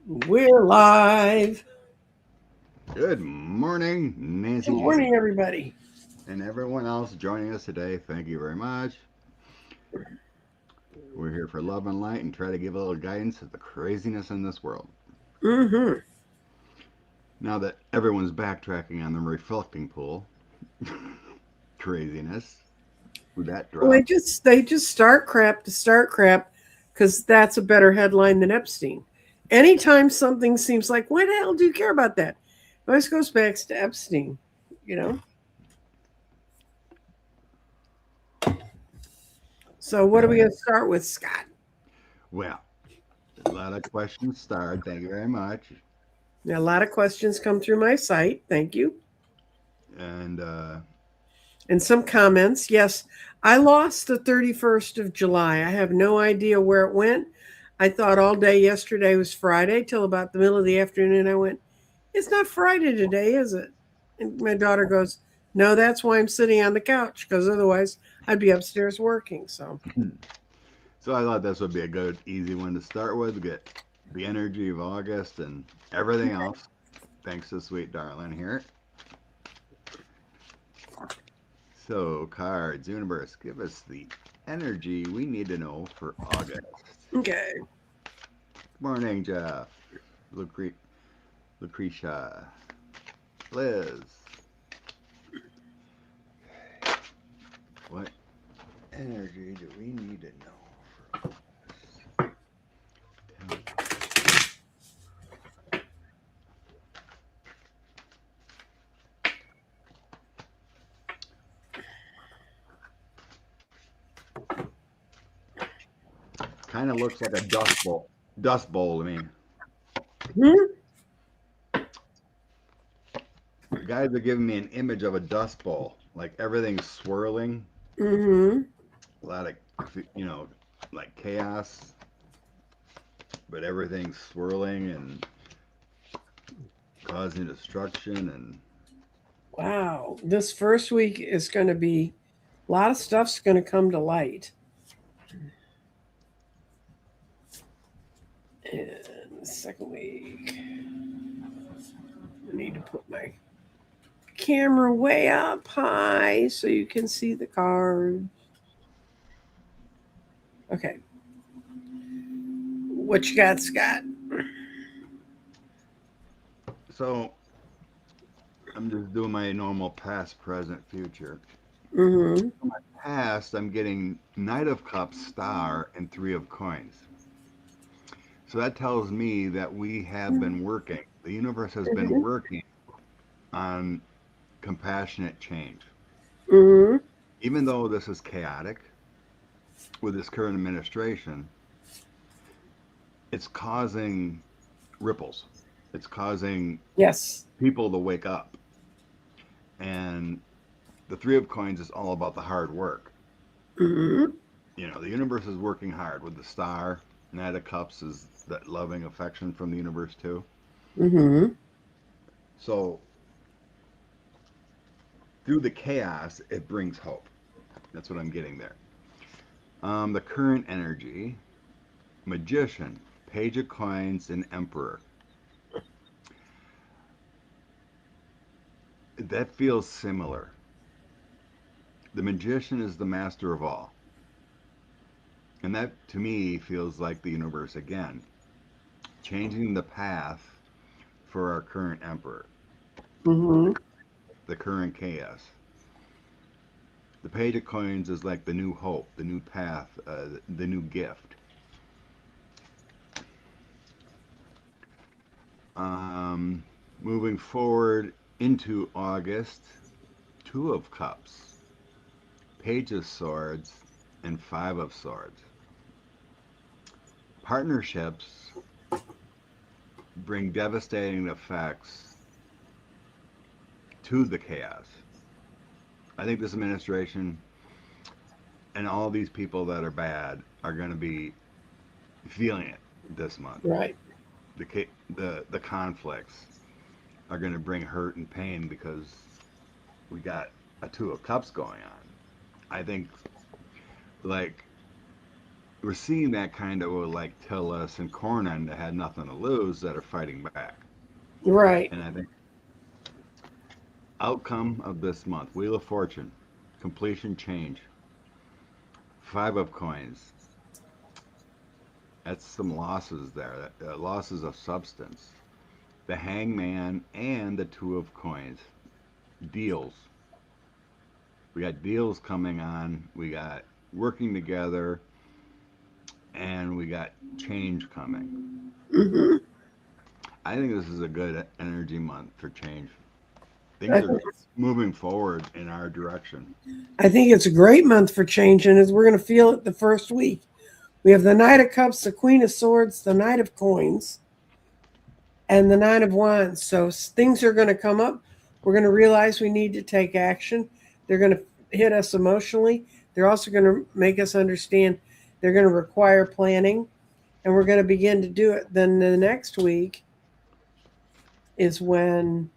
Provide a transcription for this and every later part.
We're live. Good morning, Good Nancy G. morning, everybody. And everyone else joining us today. Thank you very much. We're here for love and light and try to give a little guidance of the craziness in this world. Mm-hmm. Now that everyone's backtracking on the reflecting pool, craziness, with that Well, they drop. just start crap to start crap because that's a better headline than Epstein. Anytime something seems like, why the hell do you care about that? It always goes back to Epstein, you know? So what are we going to start with, Scott? Well, a lot of questions starred. Thank you very much. Now, a lot of questions come through my site. Thank you. And And some comments. Yes, I lost the 31st of July. I have no idea where it went. I thought all day yesterday was Friday till about the middle of the afternoon. I went, it's not Friday today, is it? And my daughter goes, no, that's why I'm sitting on the couch because otherwise I'd be upstairs working. So, so I thought this would be a good, easy one to start with. Get the energy of August and everything else. Thanks to sweet darling here. So, cards, universe, give us the energy we need to know for August. okay. Good morning, Jeff, Lucretia, Liz. What energy do we need to know for August? Kind of looks like a dust bowl. Dust bowl to me. Hmm? The guys are giving me an image of a dust bowl, like everything's swirling, Mm-hmm. a lot of, like chaos, but everything's swirling and causing destruction and Wow. This first week is going to be a lot of stuff's going to come to light. And the second week, I need to put my camera way up high so you can see the card. Okay. What you got, Scott? so I'm just doing my normal past, present, future. Mm-hmm. For my past, I'm getting Knight of Cups, Star, and Three of Coins. So that tells me that we have been working, the universe has been working on compassionate change. Mm-hmm. Even though this is chaotic with this current administration, it's causing ripples. It's causing Yes. people to wake up. And the Three of Coins is all about the hard work. Mm-hmm. The universe is working hard with the star. Knight of Cups is that loving affection from the universe too. Mm-hmm. So through the chaos, it brings hope. That's what I'm getting there. The current energy, Magician, Page of Coins, and Emperor. That feels similar. The Magician is the master of all. And that to me feels like the universe again, changing the path for our current emperor, Mm-hmm. the current chaos. The Page of Coins is like the new hope, the new path, the new gift. Um, Moving forward into August, Two of Cups, Page of Swords, and Five of Swords. Partnerships bring devastating effects to the chaos. I think this administration and all these people that are bad are going to be feeling it this month. Right. The conflicts are going to bring hurt and pain because we got a Two of Cups going on. I think like we're seeing that kind of like Tillis and Cornyn that had nothing to lose that are fighting back. Right. And I think outcome of this month, Wheel of Fortune, completion change, five of coins. That's some losses there, losses of substance. The Hangman and the Two of Coins, deals. We got deals coming on. We got working together, and we got change coming. Hmm. I think this is a good energy month for change. I Things are think, moving forward in our direction. I think it's a great month for change, and as we're going to feel it the first week. We have the Knight of Cups, the Queen of Swords, the Knight of Coins, and the Nine of Wands. So things are going to come up. We're going to realize we need to take action. They're going to hit us emotionally. They're also going to make us understand they're going to require planning, and we're going to begin to do it. Then the next week is when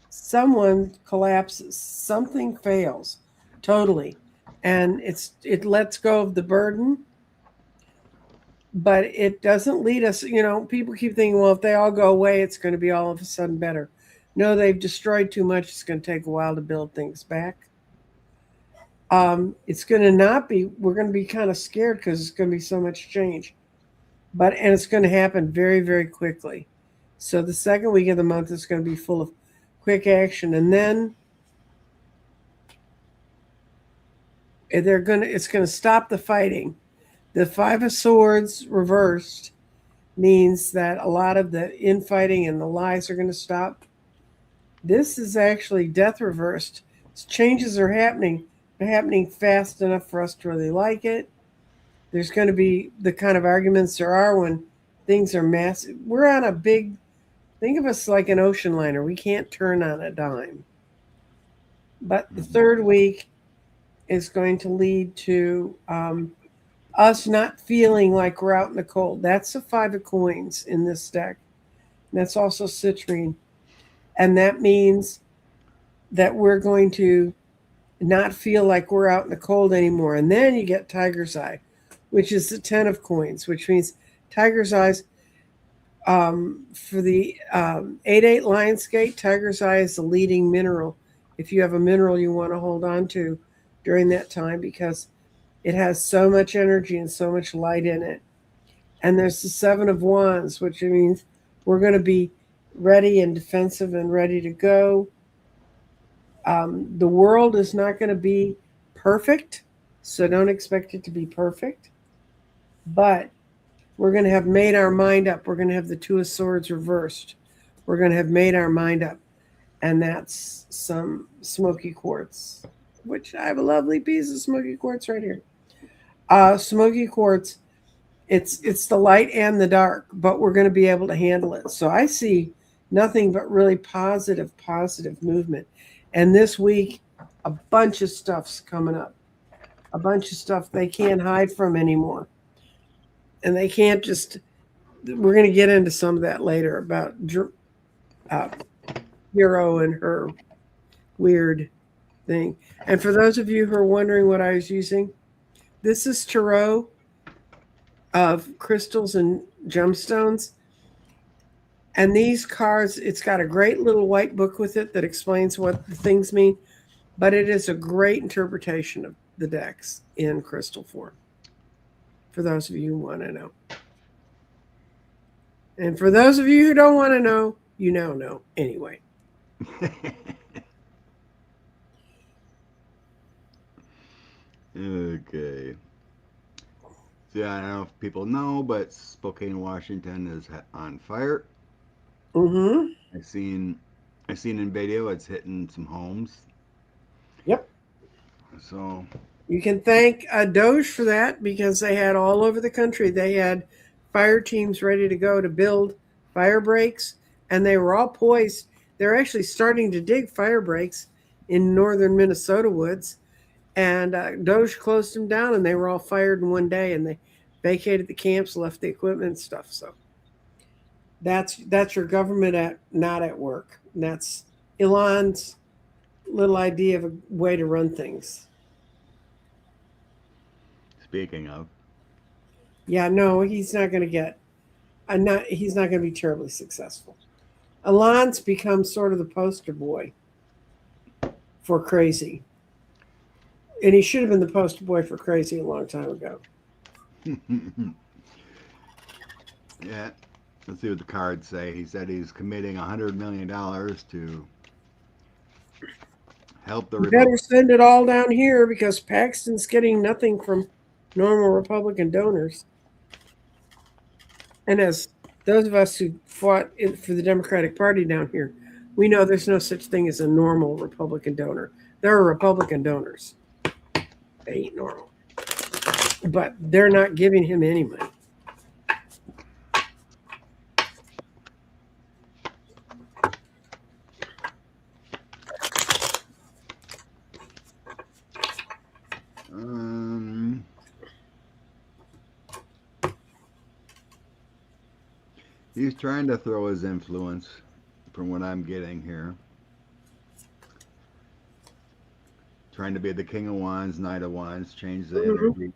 someone collapses, something fails totally, and it lets go of the burden, but it doesn't lead us. People keep thinking, well, if they all go away, it's going to be all of a sudden better. No, they've destroyed too much. It's going to take a while to build things back. It's going to not be, we're going to be kind of scared because it's going to be so much change, and it's going to happen very, very quickly. So the second week of the month is going to be full of quick action. And then it's going to stop the fighting. The Five of Swords reversed means that a lot of the infighting and the lies are going to stop. This is actually death reversed. Changes are happening. They're happening fast enough for us to really like it. There's going to be the kind of arguments there are when things are massive. We're on a big, think of us like an ocean liner. We can't turn on a dime. But the Mhm. third week is going to lead to us not feeling like we're out in the cold. That's the Five of Coins in this deck. That's also citrine. And that means that we're going to not feel like we're out in the cold anymore. And then you get Tiger's Eye, which is the 10 of coins, which means Tiger's Eyes for the 8-8 Lionsgate, Tiger's Eye is the leading mineral. If you have a mineral you want to hold on to during that time, because it has so much energy and so much light in it. And there's the Seven of Wands, which means we're going to be ready and defensive and ready to go. The world is not going to be perfect, so don't expect it to be perfect. But we're going to have made our mind up. We're going to have the Two of Swords reversed. We're going to have made our mind up. And that's some smoky quartz, which I have a lovely piece of smoky quartz right here. Smoky quartz, it's the light and the dark, but we're going to be able to handle it. So I see nothing but really positive movement. And this week, a bunch of stuff's coming up, a bunch of stuff they can't hide from anymore. And they can't just, we're going to get into some of that later about uh, Hero and her weird thing. And for those of you who are wondering what I was using, this is tarot of crystals and gemstones. And these cards, it's got a great little white book with it that explains what the things mean, but it is a great interpretation of the decks in crystal form, for those of you who want to know. And for those of you who don't want to know, you now know anyway. Okay. So yeah, I don't know if people know, but Spokane, Washington is on fire. Mm-hmm. I seen, I seen in video it's hitting some homes. Yep. So You can thank Doge for that, because they had all over the country, they had fire teams ready to go to build fire breaks, and they were all poised. They're actually starting to dig fire breaks in northern Minnesota woods, and Doge closed them down, and they were all fired in one day, and they vacated the camps, left the equipment and stuff. So that's your government at not at work. And that's Elon's little idea of a way to run things. speaking of, Yeah, no, he's not going to get. Not he's not going to be terribly successful. Alon's become sort of the poster boy for crazy, and he should have been the poster boy for crazy a long time ago. Yeah. Let's see what the cards say. He said he's committing $100 million to help the You better Republic. send it all down here because Paxton's getting nothing from normal Republican donors. And as those of us who fought for the Democratic Party down here, we know there's no such thing as a normal Republican donor. There are Republican donors. They ain't normal. But they're not giving him any money. Um, he's trying to throw his influence, from what I'm getting here. Trying to be the King of Wands, Knight of Wands, change the Mm-hmm. energy.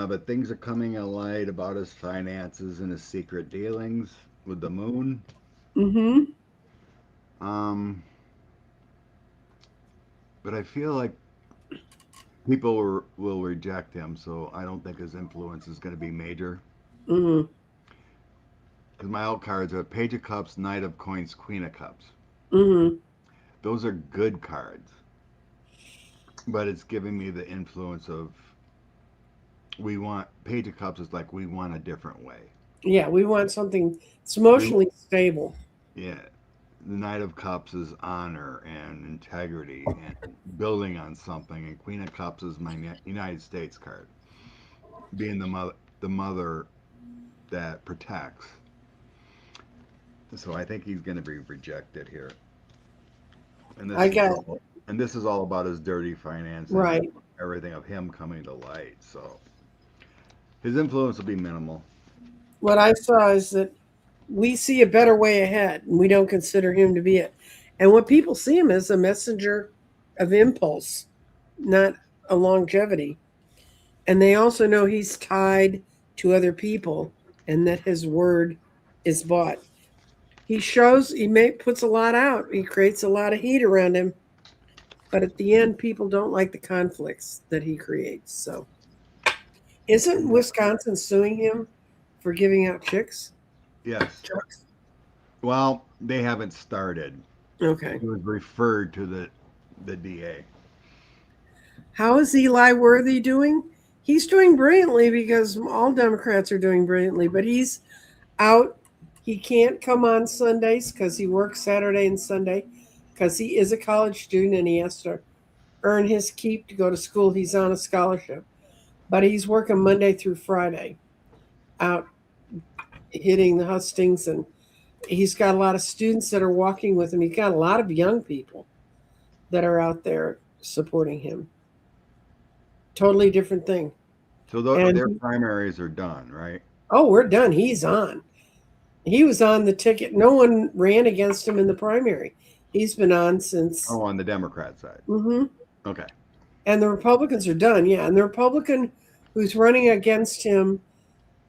But things are coming to light about his finances and his secret dealings with the moon. Mm-hmm. Um, but I feel like people will reject him, so I don't think his influence is going to be major. Mm-hmm. Because my alt cards are Page of Cups, Knight of Coins, Queen of Cups. Mm-hmm. Those are good cards, but it's giving me the influence of we want Page of Cups is like we want a different way. Yeah, we want something that's We emotionally stable. yeah, the Knight of Cups is honor and integrity and building on something, and Queen of Cups is my United States card, being the mother that protects. So I think he's going to be rejected here, and I got this is all about his dirty finances and right. everything of him coming to light. So his influence will be minimal. What I saw is that we see a better way ahead and we don't consider him to be it. And what people see him as a messenger of impulse, not a longevity. And they also know he's tied to other people and that his word is bought. Puts a lot out. He creates a lot of heat around him, but at the end people don't like the conflicts that he creates. So, isn't Wisconsin suing him for giving out chicks? Yes. Trucks? Well, they haven't started. Okay. He was referred to the DA. How is Eli Worthy doing? He's doing brilliantly because all Democrats are doing brilliantly, but he's out. He can't come on Sundays because he works Saturday and Sunday because he is a college student and he has to earn his keep to go to school. He's on a scholarship, but he's working Monday through Friday out hitting the hustings, and he's got a lot of students that are walking with him. He's got a lot of young people that are out there supporting him. Totally different thing. So And their primaries are done, right? oh, we're done. He's on. He was on the ticket. No one ran against him in the primary. He's been on since. Oh, on the Democrat side. Hmm. Okay. And the Republicans are done. Yeah. And the Republican who's running against him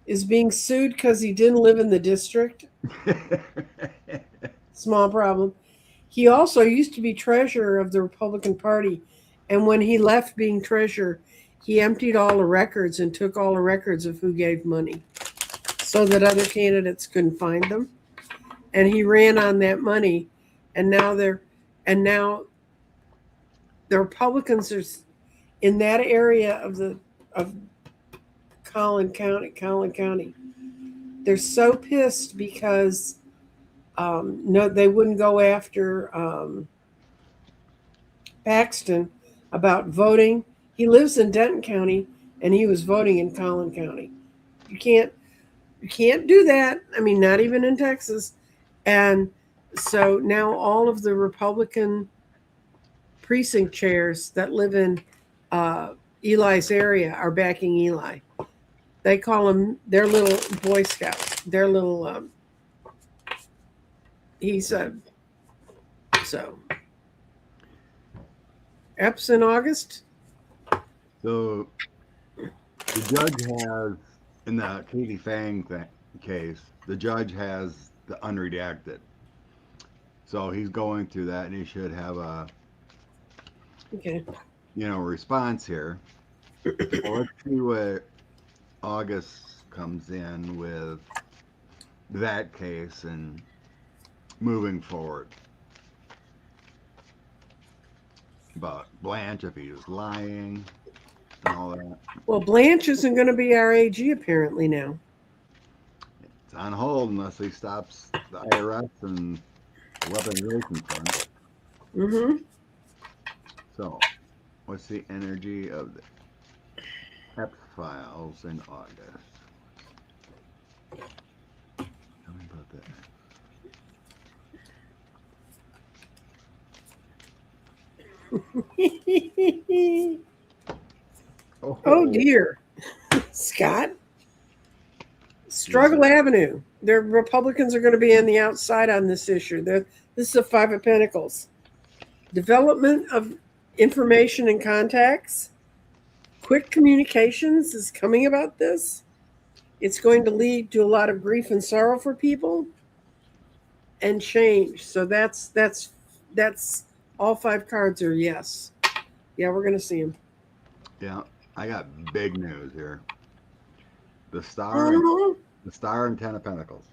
is being sued because he didn't live in the district. Small problem. He also used to be treasurer of the Republican Party. And when he left being treasurer, he emptied all the records and took all the records of who gave money so that other candidates couldn't find them. And he ran on that money. And now the Republicans are in that area of Collin County. They're so pissed because no, they wouldn't go after Paxton about voting. He lives in Denton County, and he was voting in Collin County. You can't you can't do that. I mean, not even in Texas. And so now all of the Republican precinct chairs that live in uh, Eli's area are backing Eli. They call them their little Boy Scouts. Their little he said so. Epps in August. So the judge has In the Katie Fang case, the judge has the unredacted. So he's going through that, and he should have a Okay. response here. So let's see what August comes in with that case and moving forward. About Blanche, if he was lying and all that. Well, Blanche isn't going to be our AG apparently now. It's on hold unless he stops the IRS and the weaponization fund. Mm-hmm. So, what's the energy of the Epps files in August? Tell me about that. Oh dear, Scott. Struggle Avenue. The Republicans are going to be on the outside on this issue. This is a Five of Pentacles. Development of information and contacts. Quick communications is coming about this. It's going to lead to a lot of grief and sorrow for people and change. So that's all five cards are yes. Yeah, we're going to see them. Yeah, I got big news here. The Star and Ten of Pentacles.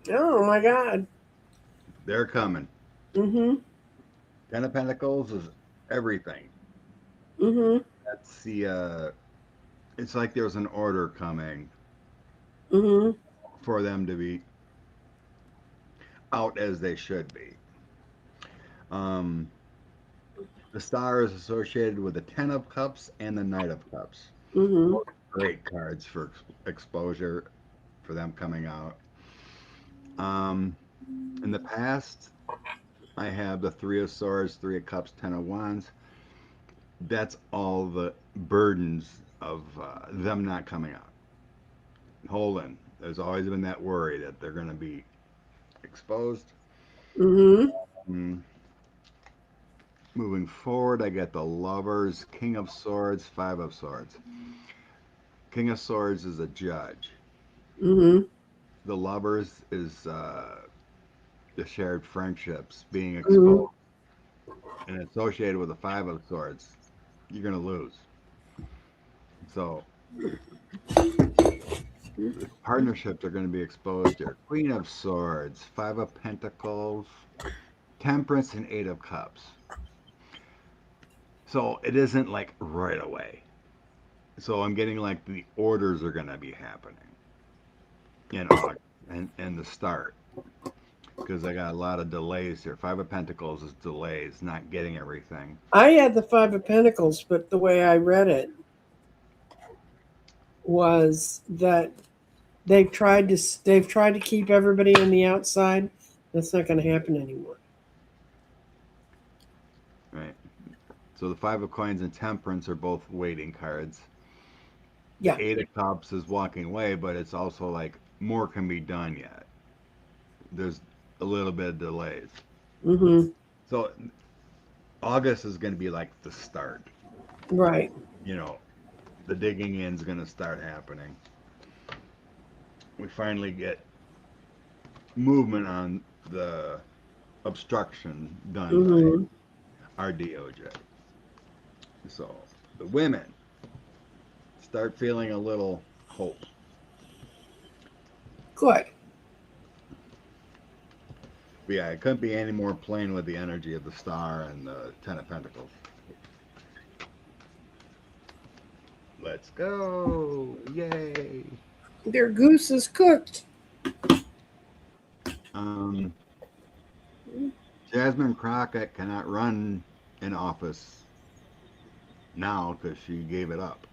Oh my God. They're coming. Mm-hmm. Ten of Pentacles is everything. Mm-hmm. That's the it's like there's an order coming Mm-hmm. for them to be out as they should be. Um, the Star is associated with the Ten of Cups and the Knight of Cups. Mm-hmm. Great cards for exposure for them coming out. In the past, I have the Three of Swords, Three of Cups, Ten of Wands. That's all the burdens of them not coming out. Holding. There's always been that worry that they're going to be exposed. Mm-hmm. Moving forward, I get the Lovers, King of Swords, Five of Swords. King of Swords is a judge. Mm-hmm. The Lovers is the shared friendships being Mm-hmm. exposed and associated with the Five of Swords. You're going to lose. So partnerships are going to be exposed here. Queen of Swords, Five of Pentacles, Temperance, and Eight of Cups. So it isn't like right away. So I'm getting like the orders are going to be happening in August and the start. Because I got a lot of delays here. Five of Pentacles is delays, not getting everything. I had the Five of Pentacles, but the way I read it was that they've tried to keep everybody on the outside. That's not going to happen anymore. Right. So the Five of Coins and Temperance are both waiting cards. Yeah. The Eight of Cups is walking away, but it's also like more can be done yet. There's a little bit of delays. Mm-hmm. So August is going to be like the start. Right. The digging in is going to start happening. We finally get movement on the obstruction done by our DOJ. So the women start feeling a little hope. Good. But yeah, it couldn't be any more playing with the energy of the Star and the Ten of Pentacles. Let's go! Yay! Their goose is cooked. Jasmine Crockett cannot run in office now because she gave it up.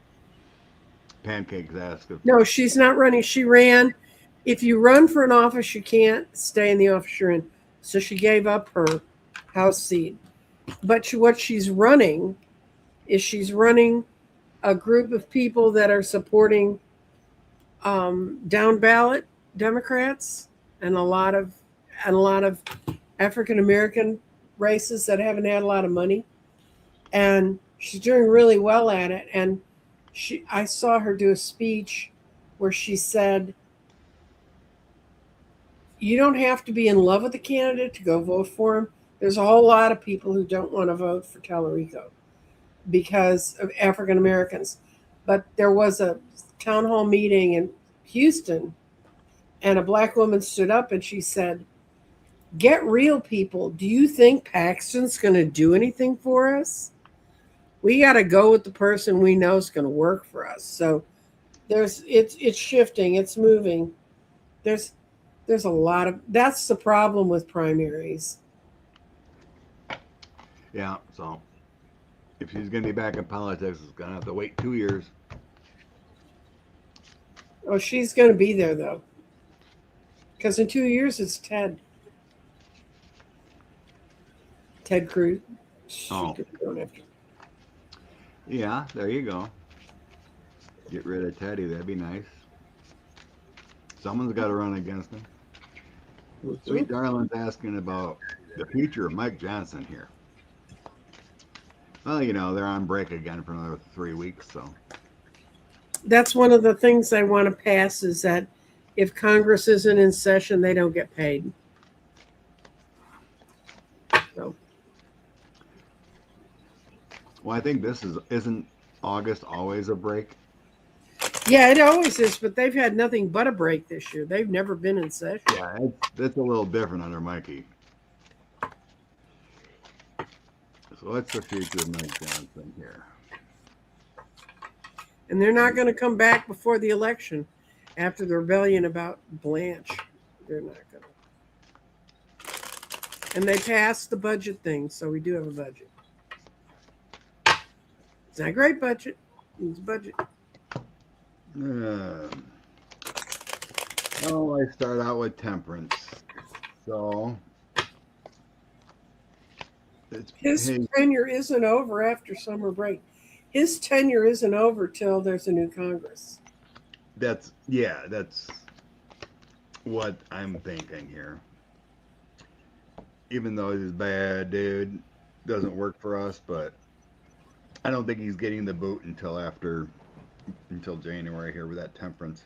Pancakes asked if No, she's not running. She ran. If you run for an office, you can't stay in the office you're in. So she gave up her House seat. But what she's running is she's running a group of people that are supporting down ballot Democrats and a lot of African American races that haven't had a lot of money, and she's doing really well at it. And I saw her do a speech where she said, you don't have to be in love with the candidate to go vote for him. There's a whole lot of people who don't want to vote for Tallarico because of African Americans. But there was a town hall meeting in Houston, and a black woman stood up and she said, get real, people. Do you think Paxton's going to do anything for us? We got to go with the person we know is going to work for us. So it's shifting, it's moving. There's a lot of, that's the problem with primaries. Yeah, so if she's going to be back in politics, it's going to have to wait 2 years. Oh, she's going to be there though, because in 2 years it's Ted Cruz. Oh. Yeah, there you go. Get rid of Teddy. That'd be nice. Someone's got to run against him. Sweet Darlin's asking about the future of Mike Johnson here. Well, they're on break again for another 3 weeks, so. That's one of the things I want to pass is that if Congress isn't in session, they don't get paid. So. Well, I think isn't August always a break? Yeah, it always is, but they've had nothing but a break this year. They've never been in session. Yeah, that's a little different under Mikey. So what's the future of Mike Johnson here? And they're not going to come back before the election after the rebellion about Blanche. They're not going to. And they passed the budget thing, so we do have a budget. It's not a great budget. It's a budget. I start out with temperance. So his tenure isn't over after summer break. His tenure isn't over till there's a new Congress. That's what I'm thinking here. Even though he's a bad dude, doesn't work for us, but I don't think he's getting the boot until January here with that temperance.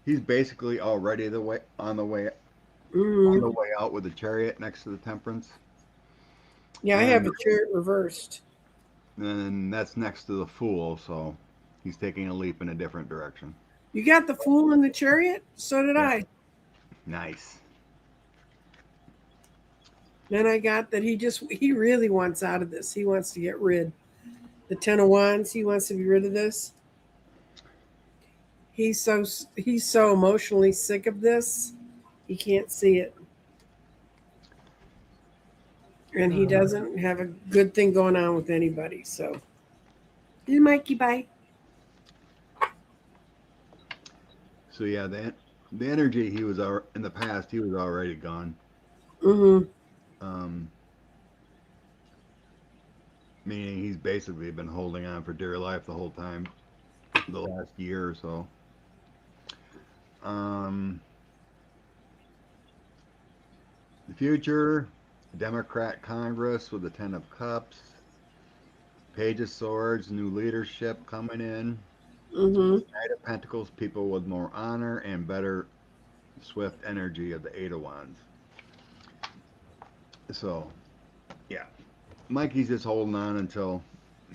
He's basically already on the way out with the chariot next to the temperance. Yeah, I have a chariot reversed. And that's next to the fool, so he's taking a leap in a different direction. You got the fool in the chariot? So did I. Nice. Then I got that he really wants out of this. He wants to get rid. The Ten of Wands, he wants to be rid of this. He's so emotionally sick of this, he can't see it. And he doesn't have a good thing going on with anybody. So, Mikey, bye. So yeah, the energy he was in the past, he was already gone. Meaning he's basically been holding on for dear life the whole time, the last year or so. The future, Democrat Congress with the 10 of Cups, Page of Swords, new leadership coming in. Knight of Pentacles, people with more honor and better swift energy of the 8 of Wands. So, yeah. Mikey's just holding on until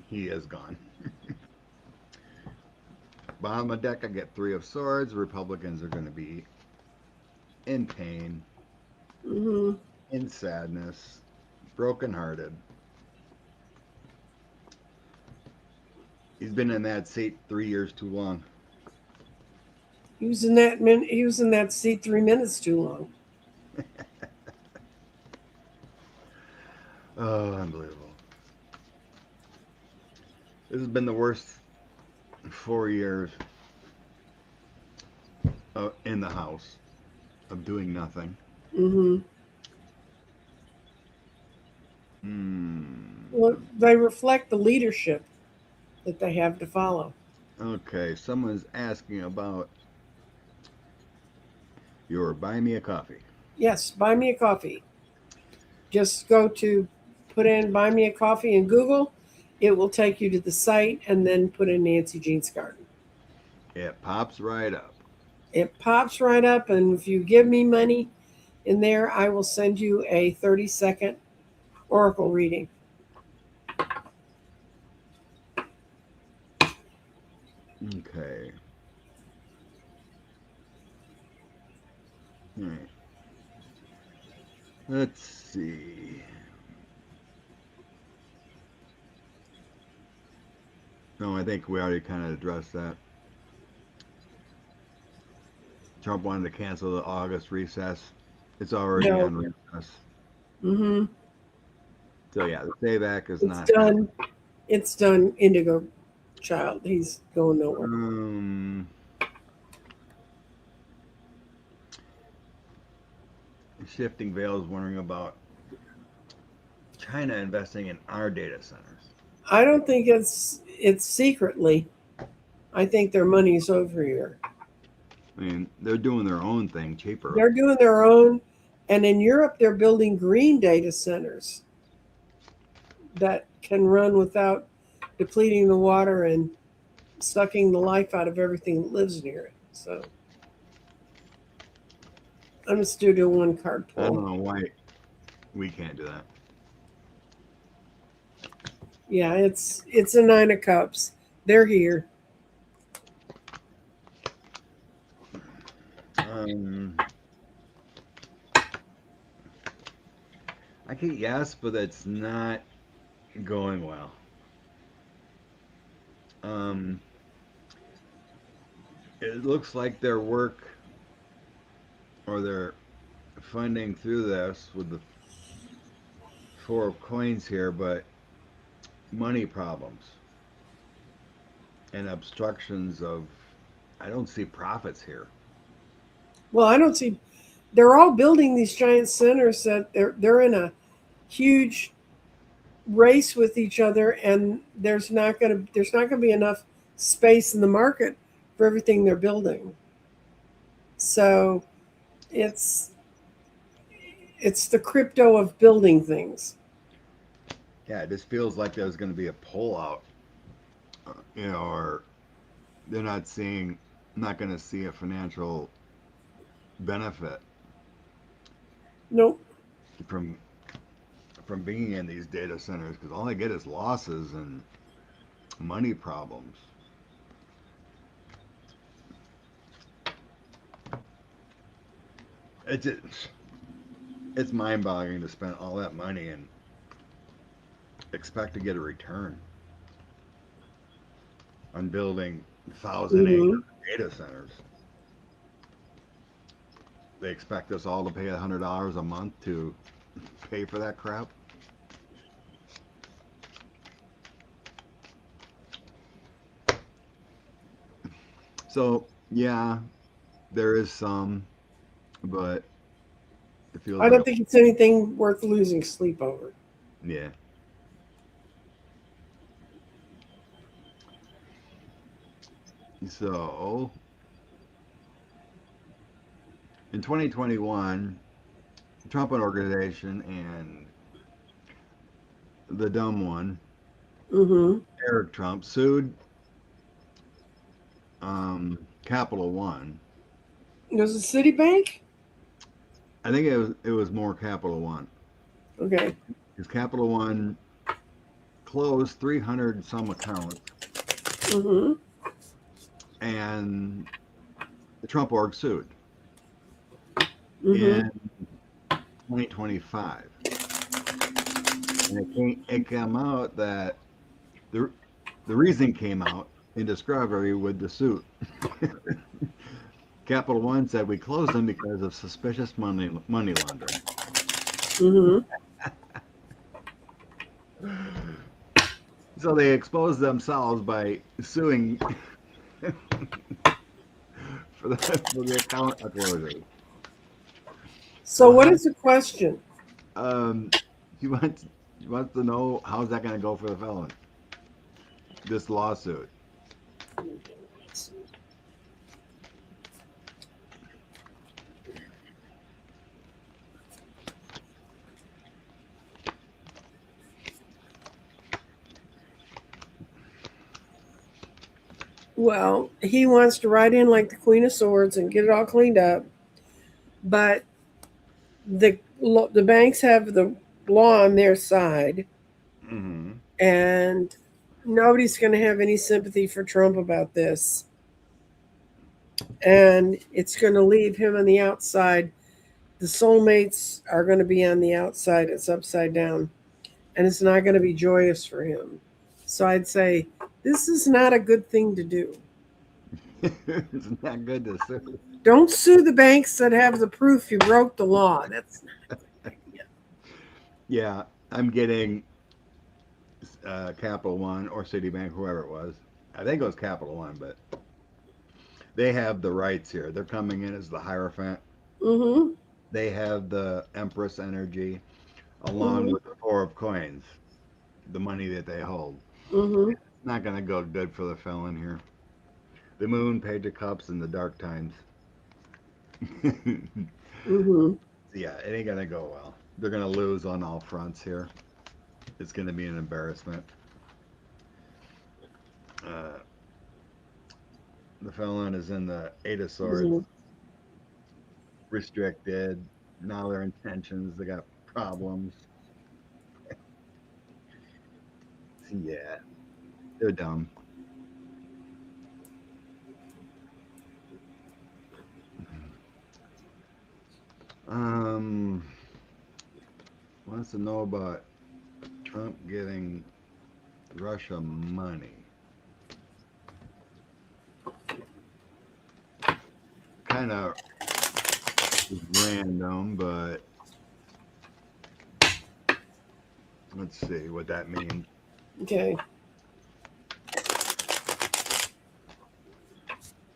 he is gone. Bottom of the deck, I get 3 of Swords. Republicans are going to be in pain, in sadness, brokenhearted. He's been in that seat 3 years too long. He was in that seat 3 minutes too long. Oh, unbelievable. This has been the worst 4 years in the house of doing nothing. Well, they reflect the leadership that they have to follow. Okay, someone's asking about your Buy Me a Coffee. Yes, buy me a coffee. Just go to put in buy me a coffee in Google, it will take you to the site and then put in Nancy Jean's garden. It pops right up. It pops right up, and if you give me money in there, I will send you a 30-second oracle reading. Okay. All right. Let's see. No, I think we already kind of addressed that. Trump wanted to cancel the August recess. It's already No. on recess. Mm-hmm. So yeah, the Save Act is It's not done. happening. It's done. Indigo child. He's going nowhere. Um, Shifting Veils wondering about China investing in our data centers. I don't think it's secretly. I think their money's over here. I mean, they're doing their own thing cheaper. They're doing their own, and in Europe they're building green data centers that can run without depleting the water and sucking the life out of everything that lives near it. So I'm just doing a one card I pull. don't know why we can't do that. Yeah, it's a 9 of cups. They're here. Um, I can yes, but it's not going well. Um, it looks like their work or their funding through this with the four of coins here, but money problems and obstructions of. I don't see profits here. Well, I don't see. They're all building these giant centers that they're in a huge race with each other, and there's not gonna be enough space in the market for everything they're building. So it's it's the crypto of building things. Yeah, it just feels like there's going to be a pullout, or they're not going to see a financial benefit Nope. from being in these data centers because all I get is losses and money problems. It's just, it's mind-boggling to spend all that money and expect to get a return on building 1,000-acre Hmm. data centers. They expect us all to pay $100 a month to pay for that crap. So yeah, there is some, but it feels I like don't think it's anything worth losing sleep over. yeah. So in 2021, Trump Organization and the dumb one, Hmm. Eric Trump, sued Capital One. There's a Citibank. I think it was more Capital One Okay. because Capital One closed 300 some accounts, Hmm. and the Trump org sued Hmm. in 2025, and it came out that the the reason came out in discovery with the suit. Capital One said we closed them because of suspicious money laundering. Hmm. So they exposed themselves by suing for the account closure. So So what how is the question? um he wants to know how's that going to go for the felon? This lawsuit. Well, he wants to ride in like the Queen of Swords and get it all cleaned up, but the banks have the law on their side, Mm-hmm. and nobody's going to have any sympathy for Trump about this. And it's going to leave him on the outside. The soulmates are going to be on the outside. It's upside down, and it's not going to be joyous for him. So I'd say this is not a good thing to do. It's not good to sue. Don't sue the banks that have the proof you broke the law. That's not a good idea. Yeah, I'm getting Capital One or Citibank, whoever it was. I think it was Capital One, but they have the rights here. They're coming in as the Hierophant. Mm-hmm. They have the Empress energy along Mm-hmm. with the Four of Coins, the money that they hold. Mm-hmm. It's not going to go good for the felon here. The Moon, Page of Cups, and the Dark Times. Mm-hmm. Yeah, it ain't going to go well. They're going to lose on all fronts here. It's going to be an embarrassment. Uh, the felon is in the Eight of Swords, Mm-hmm. restricted. Now their intentions, they got problems. Yeah, they're dumb. Um, wants to know about Trump getting Russia money. Kind of random, but let's see what that means. Okay.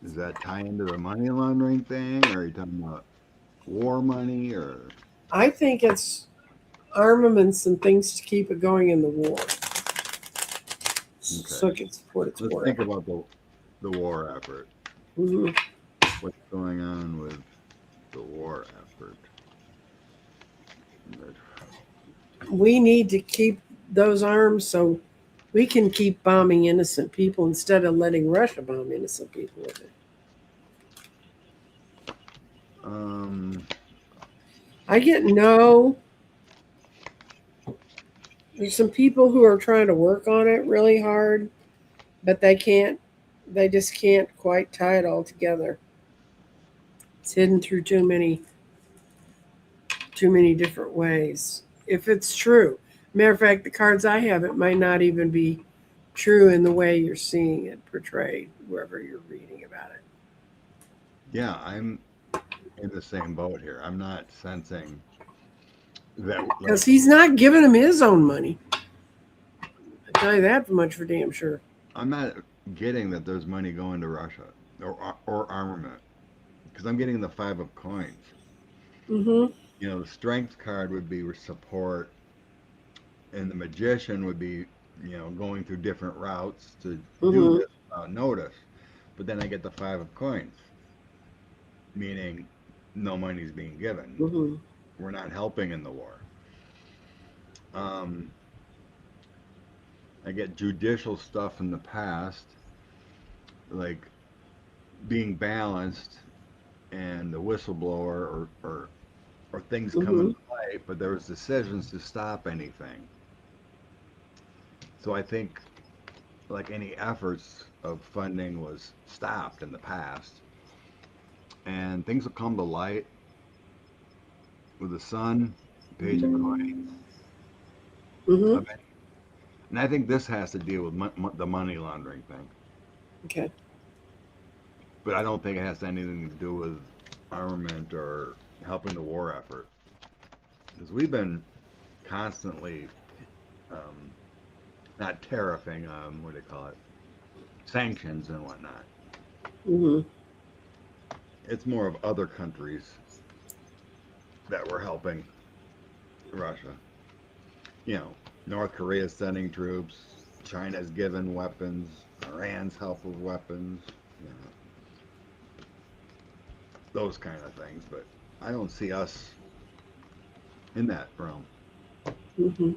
Does that tie into the money laundering thing, or are you talking about war money, or I think it's armaments and things to keep it going in the war. okay? So it can support its Let's war think effort. about the war effort. Mm-hmm. What's going on with the war effort? We need to keep those arms so we can keep bombing innocent people instead of letting Russia bomb innocent people with it. Um, I get no. There's some people who are trying to work on it really hard, but they can't. They just can't quite tie it all together. It's hidden through too many different ways. If it's true, matter of fact, the cards I have, it might not even be true in the way you're seeing it portrayed wherever you're reading about it. yeah, I'm in the same boat here. I'm not sensing that like Because he's not giving him his own money. I tell you that much for damn sure. I'm not getting that there's money going to Russia or armament because I'm getting the Five of Coins. Mm-hmm. The Strength card would be support, and the Magician would be going through different routes to do Mm-hmm. this without notice. But then I get the Five of Coins, meaning no money's being given. Mm-hmm. We're not helping in the war. Um, I get judicial stuff in the past, like being balanced and the whistleblower or things come Mm-hmm. into play, but there was decisions to stop anything. So I think like any efforts of funding was stopped in the past, and things will come to light with the Sun, Page of Coins, Mm-hmm. and I think this has to deal with the money laundering thing, Okay. but I don't think it has anything to do with armament or helping the war effort because we've been constantly um, not tariffing, what do they call it, sanctions and whatnot. Mm-hmm. It's more of other countries that were helping Russia. You know, North Korea's sending troops, China's given weapons, Iran's help with weapons, you know, those kind of things. But I don't see us in that realm. Mm-hmm.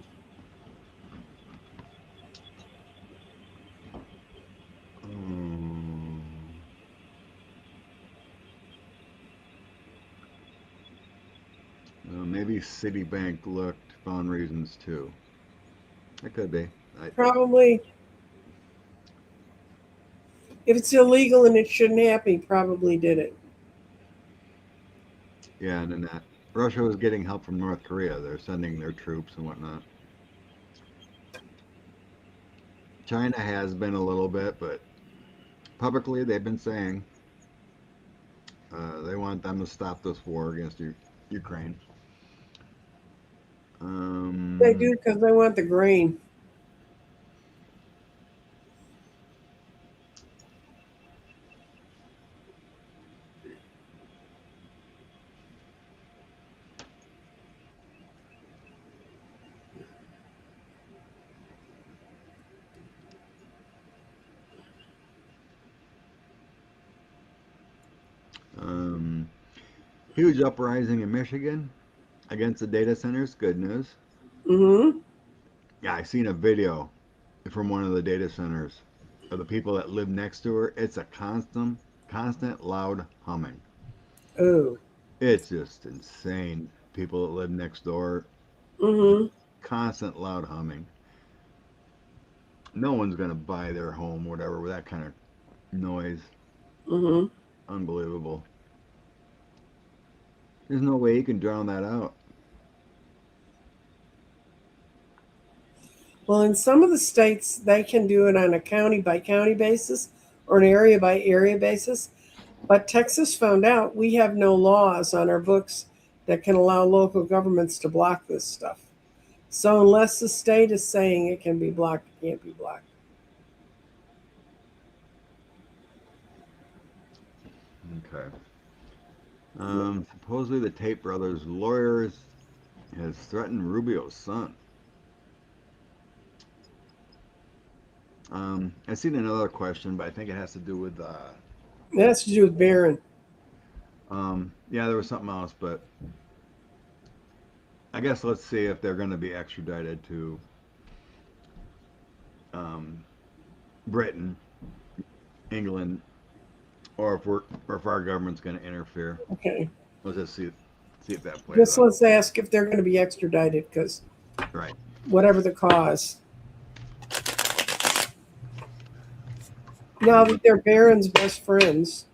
Maybe Citibank found reasons too. It could be. I, Probably, if it's illegal and it shouldn't happen, he probably did it. yeah, and then that Russia was getting help from North Korea. They're sending their troops and whatnot. China has been a little bit, but publicly they've been saying they want them to stop this war against Ukraine. They Um, do because they want the grain. um, huge uprising in Michigan against the data centers. Good news. Mm-hmm. Yeah, I seen a video from one of the data centers of the people that live next to her. It's a constant loud humming. Oh. It's just insane. People that live next door, Mm-hmm. constant loud humming. No one's gonna buy their home, whatever, with that kind of noise. Mm-hmm. Unbelievable. There's no way you can drown that out. Well, in some of the states, they can do it on a county by county basis or an area by area basis. But Texas found out we have no laws on our books that can allow local governments to block this stuff. So unless the state is saying it can be blocked, it can't be blocked. Okay. Supposedly the Tate brothers' lawyers has threatened Rubio's son. I seen another question, but I think it has to do with That has to do with Barron. yeah, there was something else, but I guess let's see if they're going to be extradited to um, Britain, England, or if our government's going to interfere. Okay. Let's just see if that plays Just out. let's ask if they're going to be extradited because Right. whatever the cause. Now Um, that they're Barron's best friends.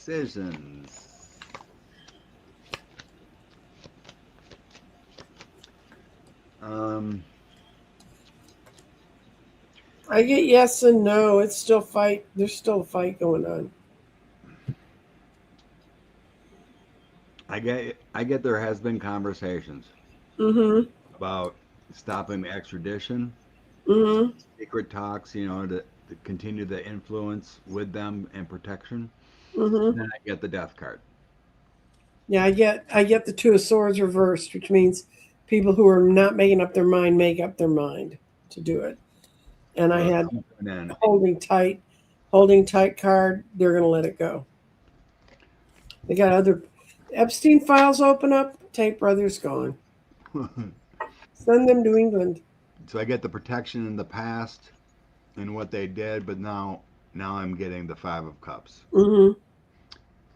decisions. Um, I get yes and no. It's still fight. There's still a fight going on. I get there has been conversations Mm-hmm. about stopping the extradition, Mm-hmm. secret talks, to continue the influence with them and protection. Mm-hmm. Then I get the death card. Yeah, I get the two of swords reversed, which means people who are not making up their mind make up their mind to do it. And I So it had comes to an end. holding tight card. They're gonna let it go. They got other Epstein files open up. Tate brothers gone. Send them to England. So I get the protection in the past and what they did, but now I'm getting the Five of Cups. Mm-hmm.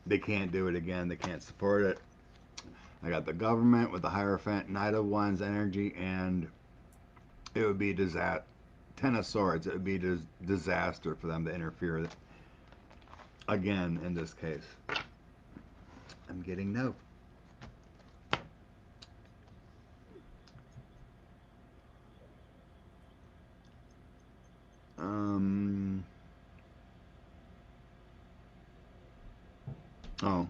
They can't do it again. They can't support it. I got the government with the Hierophant, Knight of Wands energy, and it would be disaster. Ten of Swords. It would be disaster for them to interfere again in this case. I'm getting no. Um. Oh.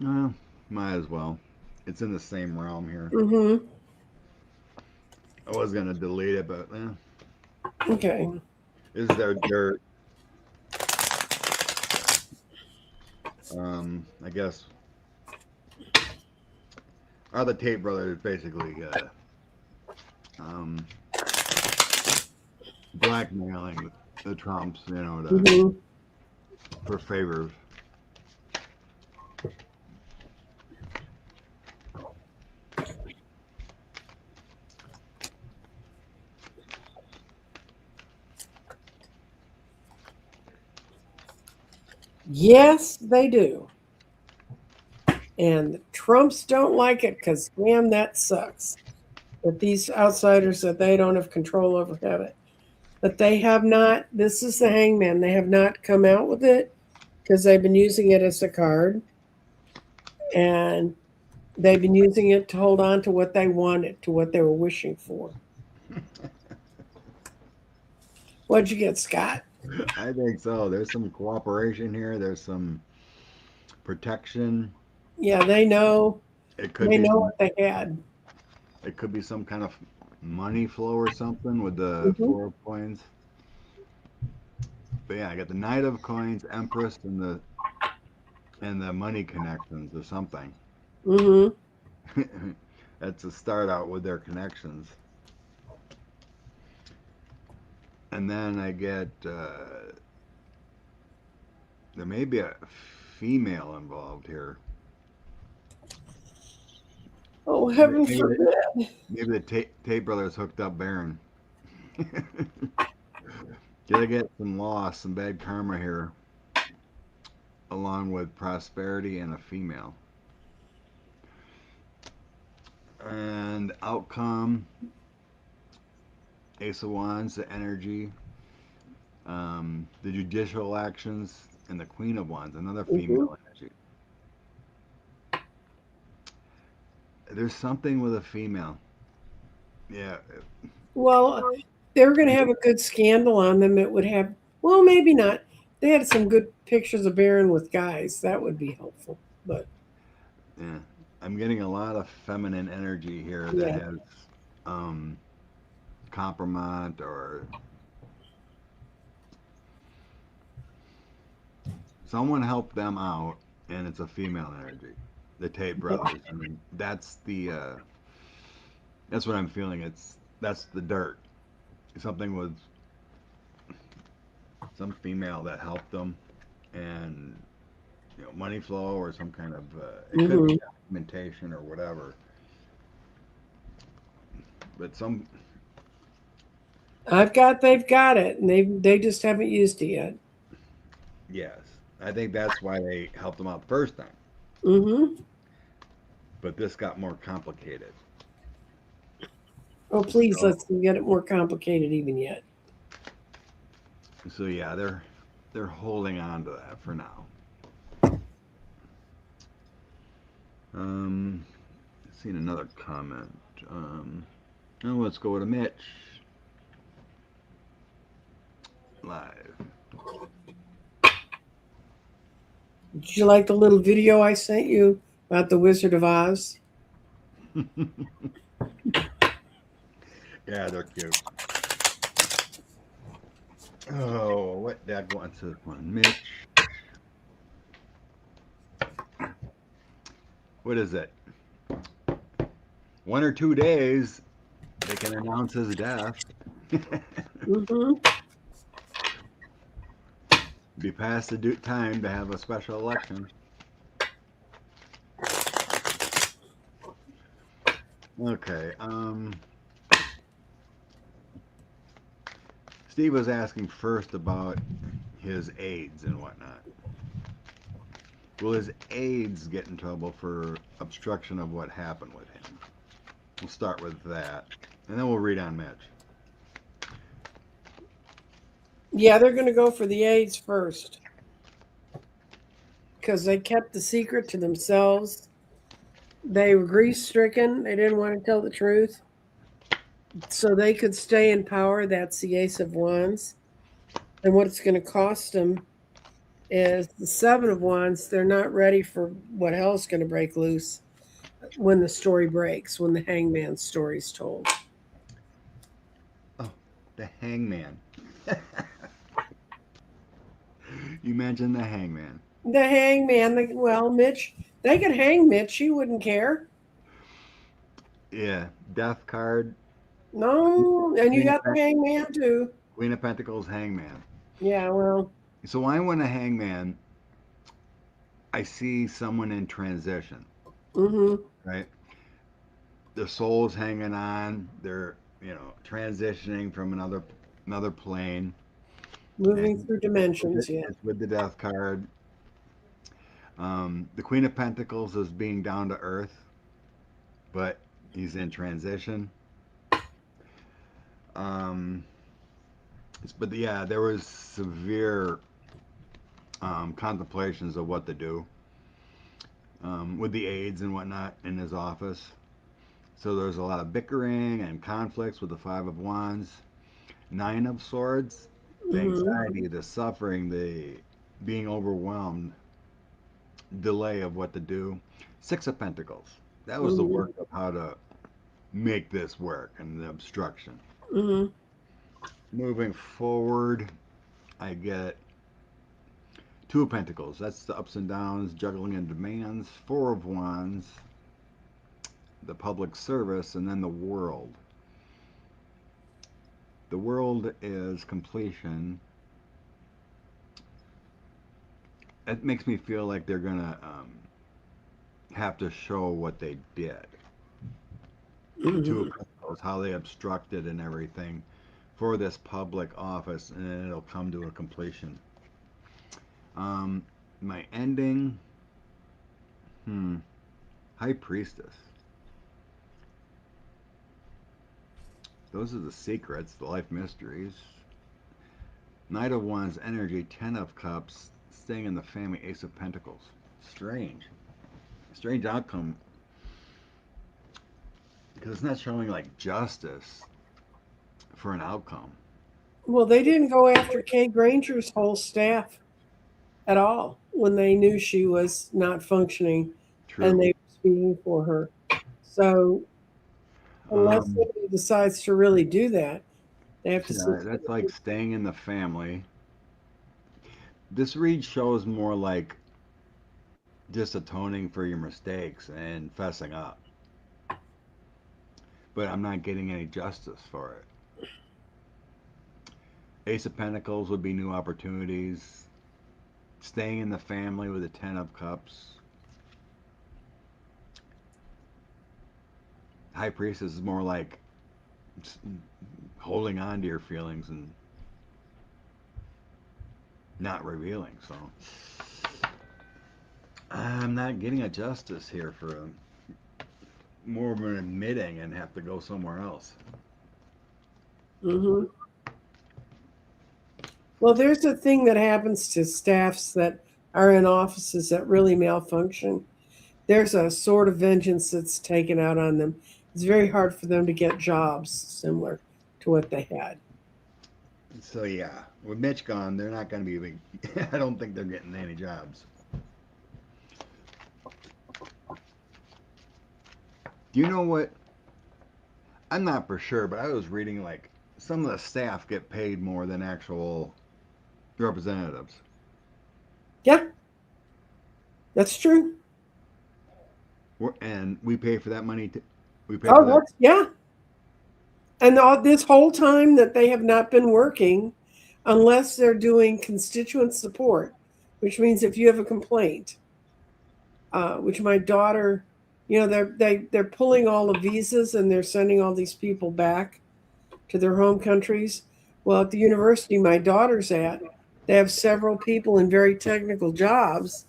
Well, might as well. It's in the same realm here. Mm-hmm. I was gonna delete it, but Okay. this is their dirt. I guess Are the Tate brothers basically um, blackmailing the Trumps, Mhm. for favors? Yes, they do. And the Trumps don't like it because, damn, that sucks. That these outsiders that they don't have control over have it. But they have not, this is the hangman. They have not come out with it because they've been using it as a card. And they've been using it to hold on to what they wanted, to what they were wishing for. What'd you get, Scott? I think so. There's some cooperation here. There's some protection. Yeah, they know. It could They be know some. what they had. It could be some kind of money flow or something with the Hmm. four of coins. But yeah, I got the Knight of Coins, Empress, and the money connections or something. Hmm. That's a start out with their connections. And then I get there may be a female involved here. Oh, heaven Maybe the, forbid. maybe the Tate brothers hooked up Baron. Gonna get some loss, some bad karma here, along with prosperity and a female. And outcome, Ace of Wands, the energy, the judicial actions, and the Queen of Wands, another Hmm. female energy. There's something with a female. Yeah, Well, they're going to have a good scandal on them. It would have, well, maybe not. They had some good pictures of Baron with guys. That would be helpful. But yeah. I'm getting a lot of feminine energy here that yeah, has um, compromise or someone helped them out, and it's a female energy. The Tate brothers. I mean, that's what I'm feeling. That's the dirt. Something with some female that helped them, and money flow or some kind of it could be hmm, documentation or whatever. But some they've got it, and they just haven't used it yet. yes, I think that's why they helped them out the first time. Hmm. But this got more complicated. Oh, please, So let's get it more complicated even yet. so yeah, they're holding on to that for now. Um, seen another comment. Oh, let's go to Mitch live. Did you like the little video I sent you about the Wizard of Oz? Yeah, they're cute. Oh, what dad wants this one, Mitch? What is it? 1 or 2 days, they can announce his death. Hmm. Be past the due time to have a special election. Okay. Steve was asking first about his aides and whatnot. Will his aides get in trouble for obstruction of what happened with him? We'll start with that, and then we'll read on Mitch. Yeah, they're going to go for the AIDS first because they kept the secret to themselves. They were grief stricken. They didn't want to tell the truth. So they could stay in power. That's the Ace of Wands. And what it's going to cost them is the Seven of Wands. They're not ready for what hell's going to break loose when the story breaks, when the hangman story is told. Oh, the hangman. You mentioned the hangman. The hangman, well, Mitch, they could hang Mitch. He wouldn't care. Yeah, Death card, No, and you Queen of, got the hangman too. Queen of Pentacles, Hangman. Yeah, well, So when I win a Hangman, I see someone in transition, mm-hmm, right? Their soul's hanging on. They're transitioning from another plane, moving and through dimensions. Yeah. it's with the Death card. The Queen of Pentacles is being down to earth, but he's in transition. Um, but yeah, there was severe contemplations of what to do with the aides and whatnot in his office. So there's a lot of bickering and conflicts with the Five of Wands. Nine of Swords, the Mm-hmm, anxiety, the suffering, the being overwhelmed, delay of what to do. Six of Pentacles. That was the mm-hmm, work of how to make this work and the obstruction. mm-hmm, Moving forward, I get Two of Pentacles. That's the ups and downs, juggling and demands. Four of Wands, the public service, and then the world. The world is completion. It makes me feel like they're gonna have to show what they did. The Two mm-hmm. of Pentacles, how they obstructed and everything for this public office, and then it'll come to a completion. Um, my ending, hmm, High Priestess. Those are the secrets, the life mysteries. Knight of Wands, energy, Ten of Cups, staying in the family, Ace of Pentacles. Strange. Strange outcome because it's not showing like justice for an outcome. Well, they didn't go after Kay Granger's whole staff at all when they knew she was not functioning and True. they were speaking for her. So, unless Um, somebody decides to really do that, they have to sit yeah, that's there. like staying in the family. This read shows more like just atoning for your mistakes and fessing up, but I'm not getting any justice for it. Ace of Pentacles would be new opportunities. Staying in the family with the Ten of Cups. High Priestess is more like holding on to your feelings and not revealing. So I'm not getting a justice here for more of an admitting and have to go somewhere else. Hmm. Well, there's a thing that happens to staffs that are in offices that really malfunction. There's a sort of vengeance that's taken out on them. It's very hard for them to get jobs similar to what they had. So yeah, with Mitch gone, they're not going to be big. I don't think they're getting any jobs. Do you know what? I'm not for sure, but I was reading like some of the staff get paid more than actual representatives. Yeah, that's true. And we pay for that money. We pay for Oh, that. that's, yeah. And all this whole time that they have not been working, unless they're doing constituent support, which means if you have a complaint, which my daughter, they're pulling all the visas and they're sending all these people back to their home countries. Well, at the university my daughter's at, they have several people in very technical jobs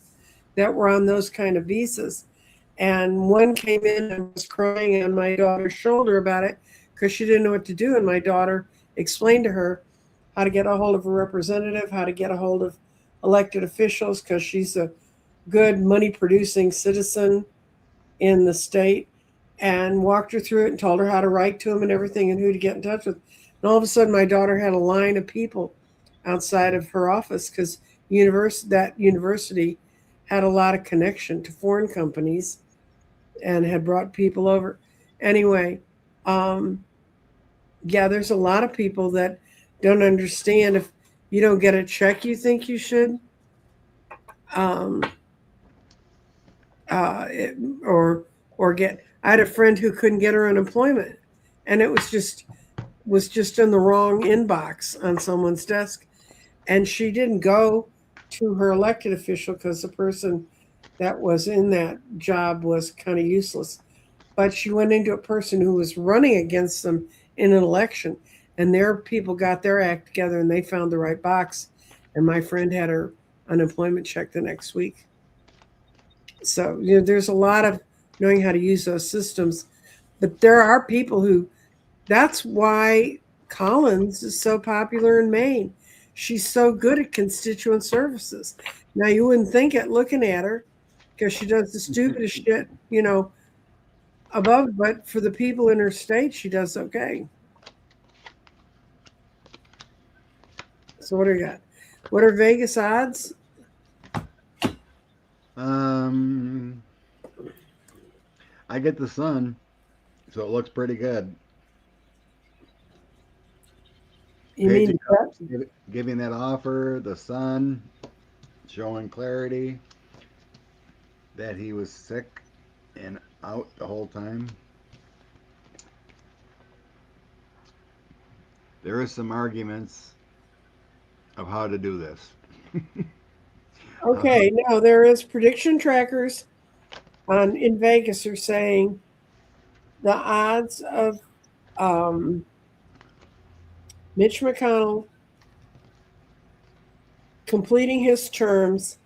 that were on those kind of visas. And one came in and was crying on my daughter's shoulder about it because she didn't know what to do. And my daughter explained to her how to get a hold of a representative, how to get a hold of elected officials because she's a good money producing citizen in the state, and walked her through it and told her how to write to them and everything and who to get in touch with. And all of a sudden, my daughter had a line of people outside of her office because that university had a lot of connection to foreign companies and had brought people over. Anyway, um, yeah, there's a lot of people that don't understand if you don't get a check you think you should, um, it, or or get. I had a friend who couldn't get her unemployment, and it was just in the wrong inbox on someone's desk, and she didn't go to her elected official because the person that was in that job was kind of useless. But she went into a person who was running against them in an election, and their people got their act together and they found the right box. And my friend had her unemployment check the next week. So, there's a lot of knowing how to use those systems. But there are people who, that's why Collins is so popular in Maine. She's so good at constituent services. Now, you wouldn't think it looking at her because she does the stupidest shit, above, but for the people in her state, she does okay. So, what do you got? What are Vegas odds? Um, I get the sun, so it looks pretty good. You Page mean of Cups giving that offer, the sun showing clarity that he was sick and out the whole time. There is some arguments of how to do this. okay? Now there is prediction trackers on in Vegas are saying the odds of um, Mitch McConnell completing his terms,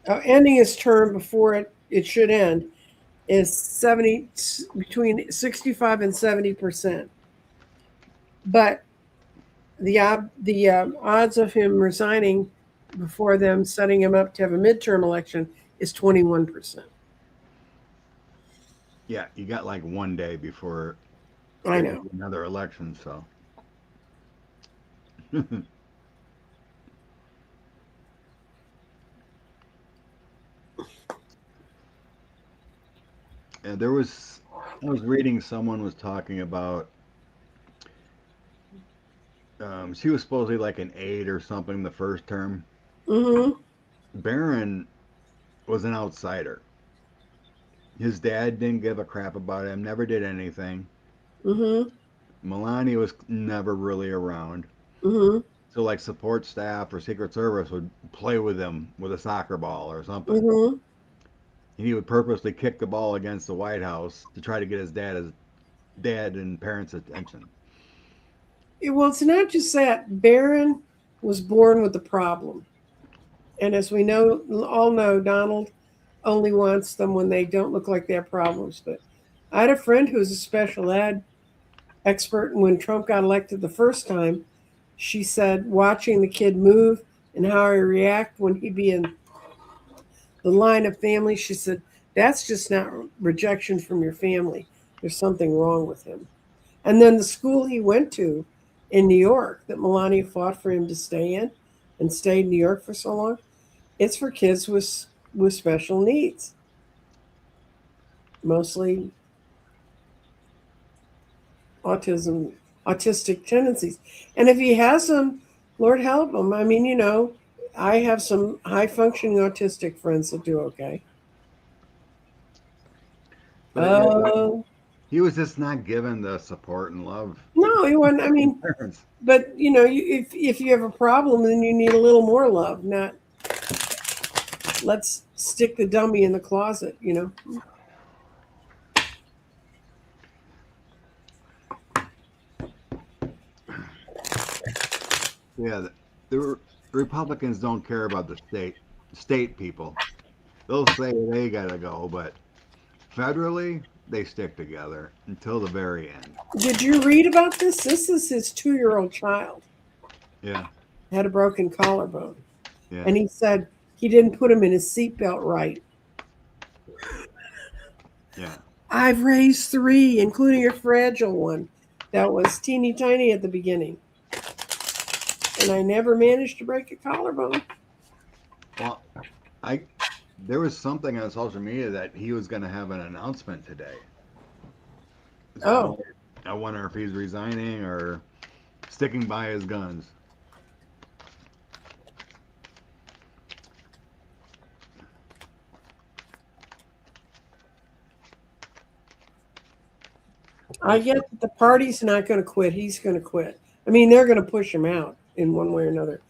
ending his term before it should end, is 70, between 65 and 70%. But the odds of him resigning before them setting him up to have a midterm election is 21%. Yeah, you got like 1 day before I know. another election, so. And I was reading someone was talking about, she was supposedly like an aide or something the first term. Mm-hmm. Barron was an outsider. His dad didn't give a crap about him, never did anything. Mm-hmm. Melania was never really around. Mm-hmm. So like support staff or Secret Service would play with him with a soccer ball or something. Mm-hmm. And he would purposely kick the ball against the White House to try to get his dad and parents' attention. Well, it's not just that. Barron was born with a problem. And as we all know, Donald only wants them when they don't look like they have problems. But I had a friend who was a special ed expert, and when Trump got elected the first time, she said watching the kid move and how he react when he'd be in the line of family, she said that's just not rejection from your family. There's something wrong with him. And then the school he went to in New York that Melania fought for him to stay in and stayed in New York for so long, it's for kids with special needs, mostly autism, autistic tendencies. And if he has them, Lord help him. I mean, I have some high functioning autistic friends that do okay. But yeah, Oh, he was just not given the support and love no, he wasn't. I from mean, parents. but if you have a problem, then you need a little more love. Not let's stick the dummy in the closet. Yeah, the Republicans don't care about the state people. They'll say they gotta go, but federally they stick together until the very end. Did you read about this? This is his 2-year-old child Yeah, had a broken collarbone, yeah, and he said he didn't put him in his seatbelt right. yeah. I've raised 3, including a fragile one that was teeny tiny at the beginning, and I never managed to break a collarbone. Well, I there was something on social media that he was gonna have an announcement today. So Oh, I wonder if he's resigning or sticking by his guns. I get that the party's not going to quit. He's going to quit. I mean, they're going to push him out in one way or another,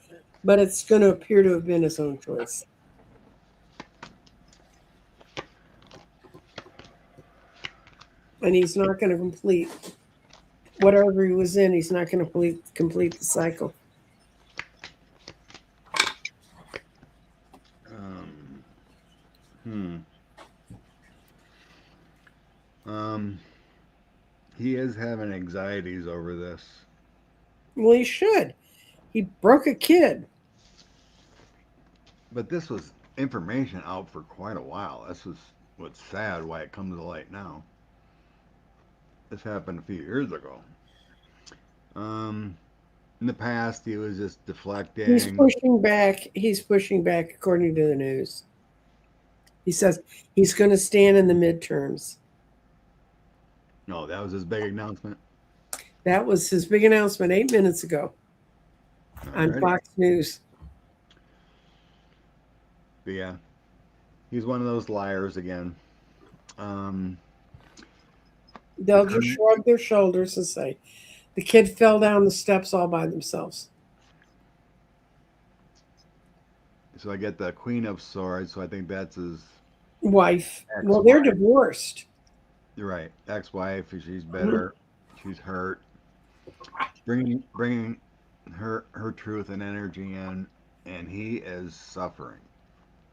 but it's going to appear to have been his own choice. And he's not going to complete whatever he was in. He's not going to complete the cycle. Hmm. He is having anxieties over this. Well, he should. He broke a kid. But this was information out for quite a while. This was what's sad why it comes to light now. This happened a few years ago. In the past, he was just deflecting. He's pushing back. He's pushing back, according to the news. He says he's going to stand in the midterms. No, that was his big announcement. That was his big announcement 8 minutes ago on Fox News. But yeah, he's one of those liars again. They'll just shrug their shoulders and say, the kid fell down the steps all by themselves. So I get the Queen of Swords, so I think that's his wife. Well, they're divorced. You're right. Ex-wife, she's bitter. She's hurt. Bringing her truth and energy in, and he is suffering.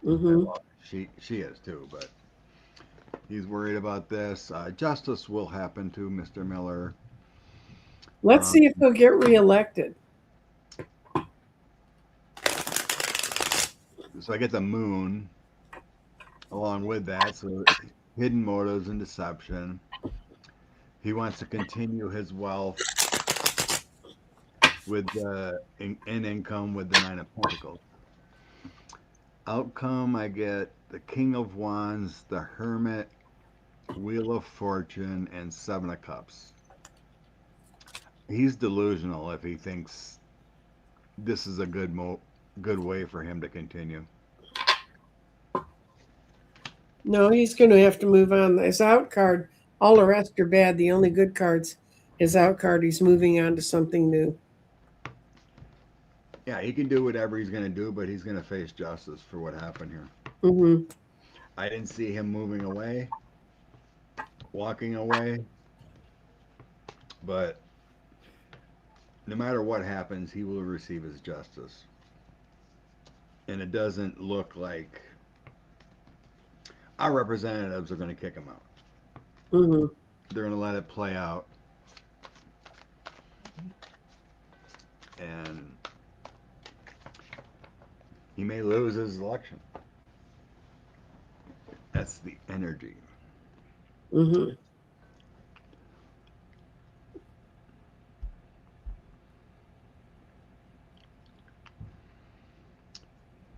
Well, she is too, but he's worried about this. Justice will happen to Mr. Miller. Let's see if he'll get reelected. So I get the moon along with that. So hidden motives and deception. He wants to continue his wealth with in income with the Nine of Pentacles. Outcome, I get the King of Wands, the Hermit, Wheel of Fortune, and Seven of Cups. He's delusional if he thinks this is a good way for him to continue. No, he's going to have to move on. His out card, all the rest are bad. The only good card's his out card. He's moving on to something new. Yeah, he can do whatever he's going to do, but he's going to face justice for what happened here. I didn't see him moving away, walking away, but no matter what happens, he will receive his justice. And it doesn't look like our representatives are going to kick him out. They're going to let it play out. And he may lose his election. That's the energy.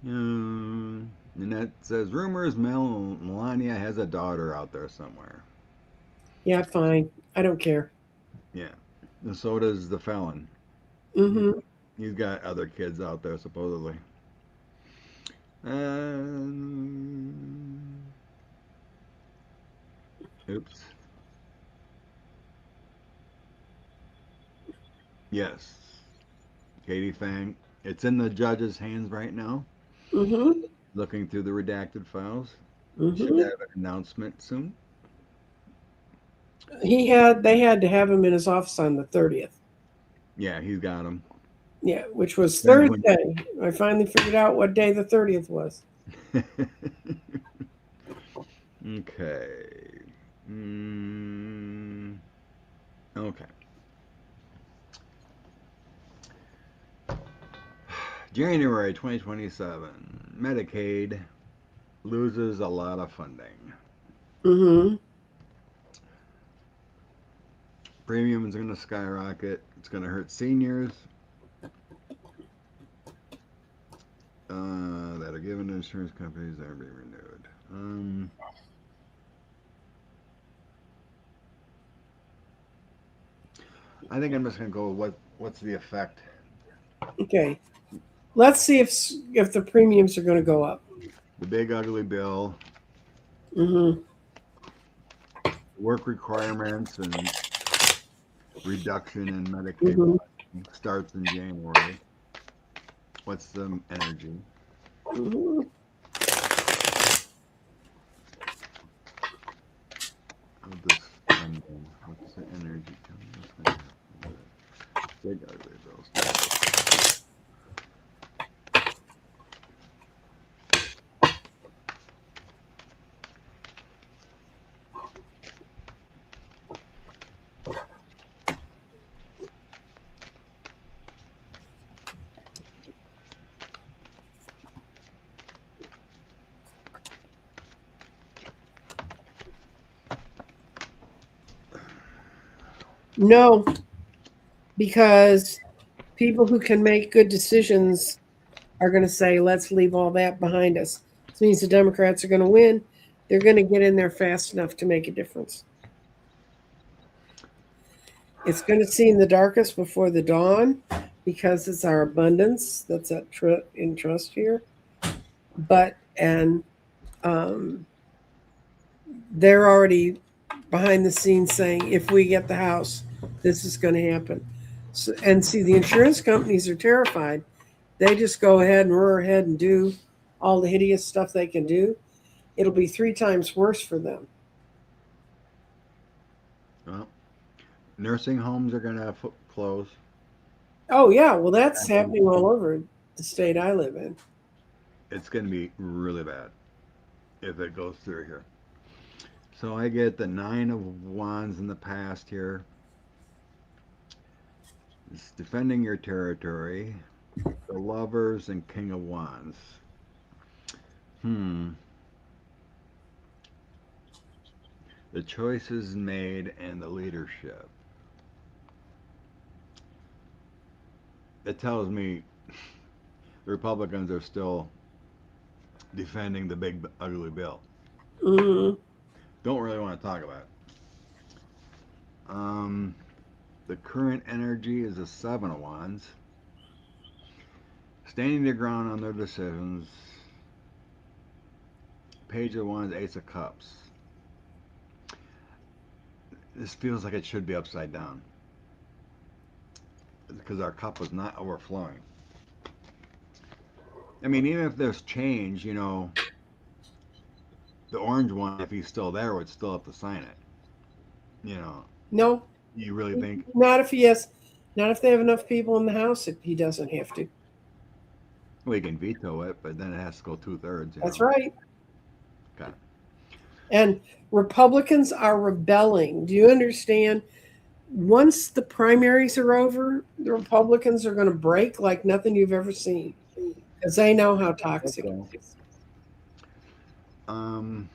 And that says, rumors Melania has a daughter out there somewhere. Yeah, fine. I don't care. Yeah. And so does the felon. He's got other kids out there, supposedly. Oops. Yes. Katie Fang. It's in the judge's hands right now. Looking through the redacted files. Should have an announcement soon. They had to have him in his office on the 30th. Yeah, he's got him. Yeah, which was Thursday. I finally figured out what day the 30th was. Okay. Okay. January 2027. Medicaid loses a lot of funding. Premiums are going to skyrocket. It's going to hurt seniors that are given to insurance companies that are being renewed. I think I'm just going to go with what's the effect. Okay. Let's see if the premiums are going to go up. The big ugly bill. Work requirements and reduction in Medicaid Mm-hmm. starts in January. What's the energy? Mm-hmm. Of this spending? What's the energy? Tell me what's going to happen with it. Big ugly bills. No, because people who can make good decisions are going to say, let's leave all that behind us. This means the Democrats are going to win. They're going to get in there fast enough to make a difference. It's going to seem the darkest before the dawn because it's our abundance that's in trust here. But, and they're already behind the scenes saying, if we get the house, this is going to happen. So, and see, the insurance companies are terrified. They just go ahead and roar ahead and do all the hideous stuff they can do. It'll be 3 times worse for them. Well, nursing homes are going to close. Oh, yeah. Well, that's happening all over the state I live in. It's going to be really bad if it goes through here. So I get the Nine of Wands in the past here. It's defending your territory. The Lovers and King of Wands. Hmm. The choices made and the leadership. It tells me the Republicans are still defending the big ugly bill. Mm-hmm. Don't really want to talk about it. Um, the current energy is a Seven of Wands. Standing their ground on their decisions. Page of Wands, Ace of Cups. This feels like it should be upside down because our cup is not overflowing. I mean, even if there's change, the orange one, if he's still there, would still have to sign it. You know, No, you really think not if he has, not if they have enough people in the house. He doesn't have to. we can veto it, but then it has to go 2/3. That's right. Okay. And Republicans are rebelling. Do you understand? Once the primaries are over, the Republicans are going to break like nothing you've ever seen because they know how toxic Okay. it is. Um.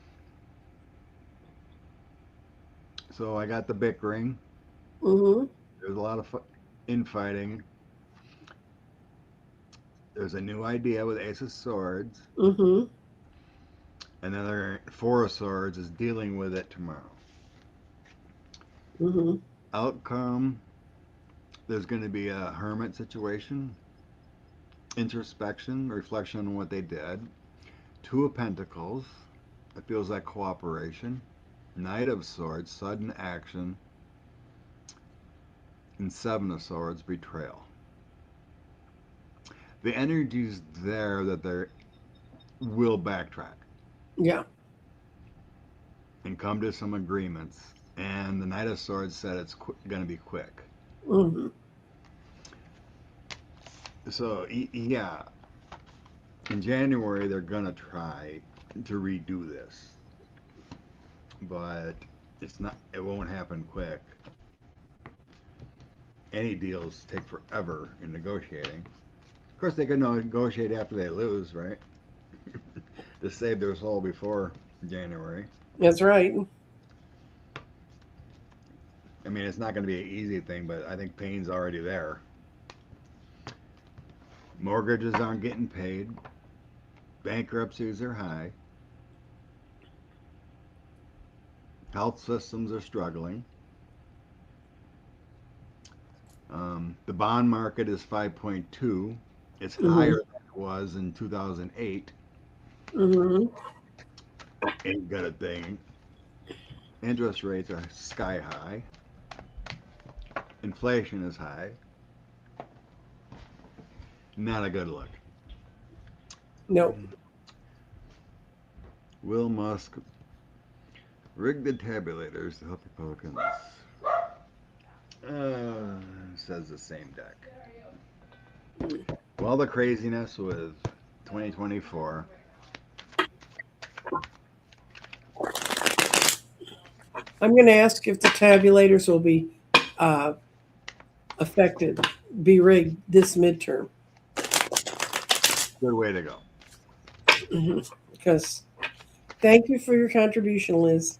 So I got the bickering. Mm-hmm. There's a lot of infighting. There's a new idea with Ace of Swords. Mm-hmm. Another Four of Swords is dealing with it tomorrow. Mm-hmm. Outcome, there's going to be a hermit situation, introspection, reflection on what they did. Two of Pentacles, it feels like cooperation. Knight of Swords, sudden action. And Seven of Swords, betrayal. The energy's there that they will backtrack Yeah. and come to some agreements. And the Knight of Swords said it's going to be quick. Mm-hmm. So, yeah, in January they're going to try to redo this. But it won't happen quick. Any deals take forever in negotiating. Of course, they can negotiate after they lose, right? To save their soul before January. That's right. I mean, it's not going to be an easy thing, but I think pain's already there. Mortgages aren't getting paid. Bankruptcies are high. Health systems are struggling. The bond market is 5.2. It's higher Mm-hmm. than it was in 2008. Mm-hmm. Ain't got a thing. Interest rates are sky high. Inflation is high. Not a good look. Nope. Will Musk rig the tabulators to help Republicans? Says the same deck. Well, the craziness with 2024. I'm going to ask if the tabulators will be uh, affected, be rigged this midterm. Good way to go. Because thank you for your contribution, Liz.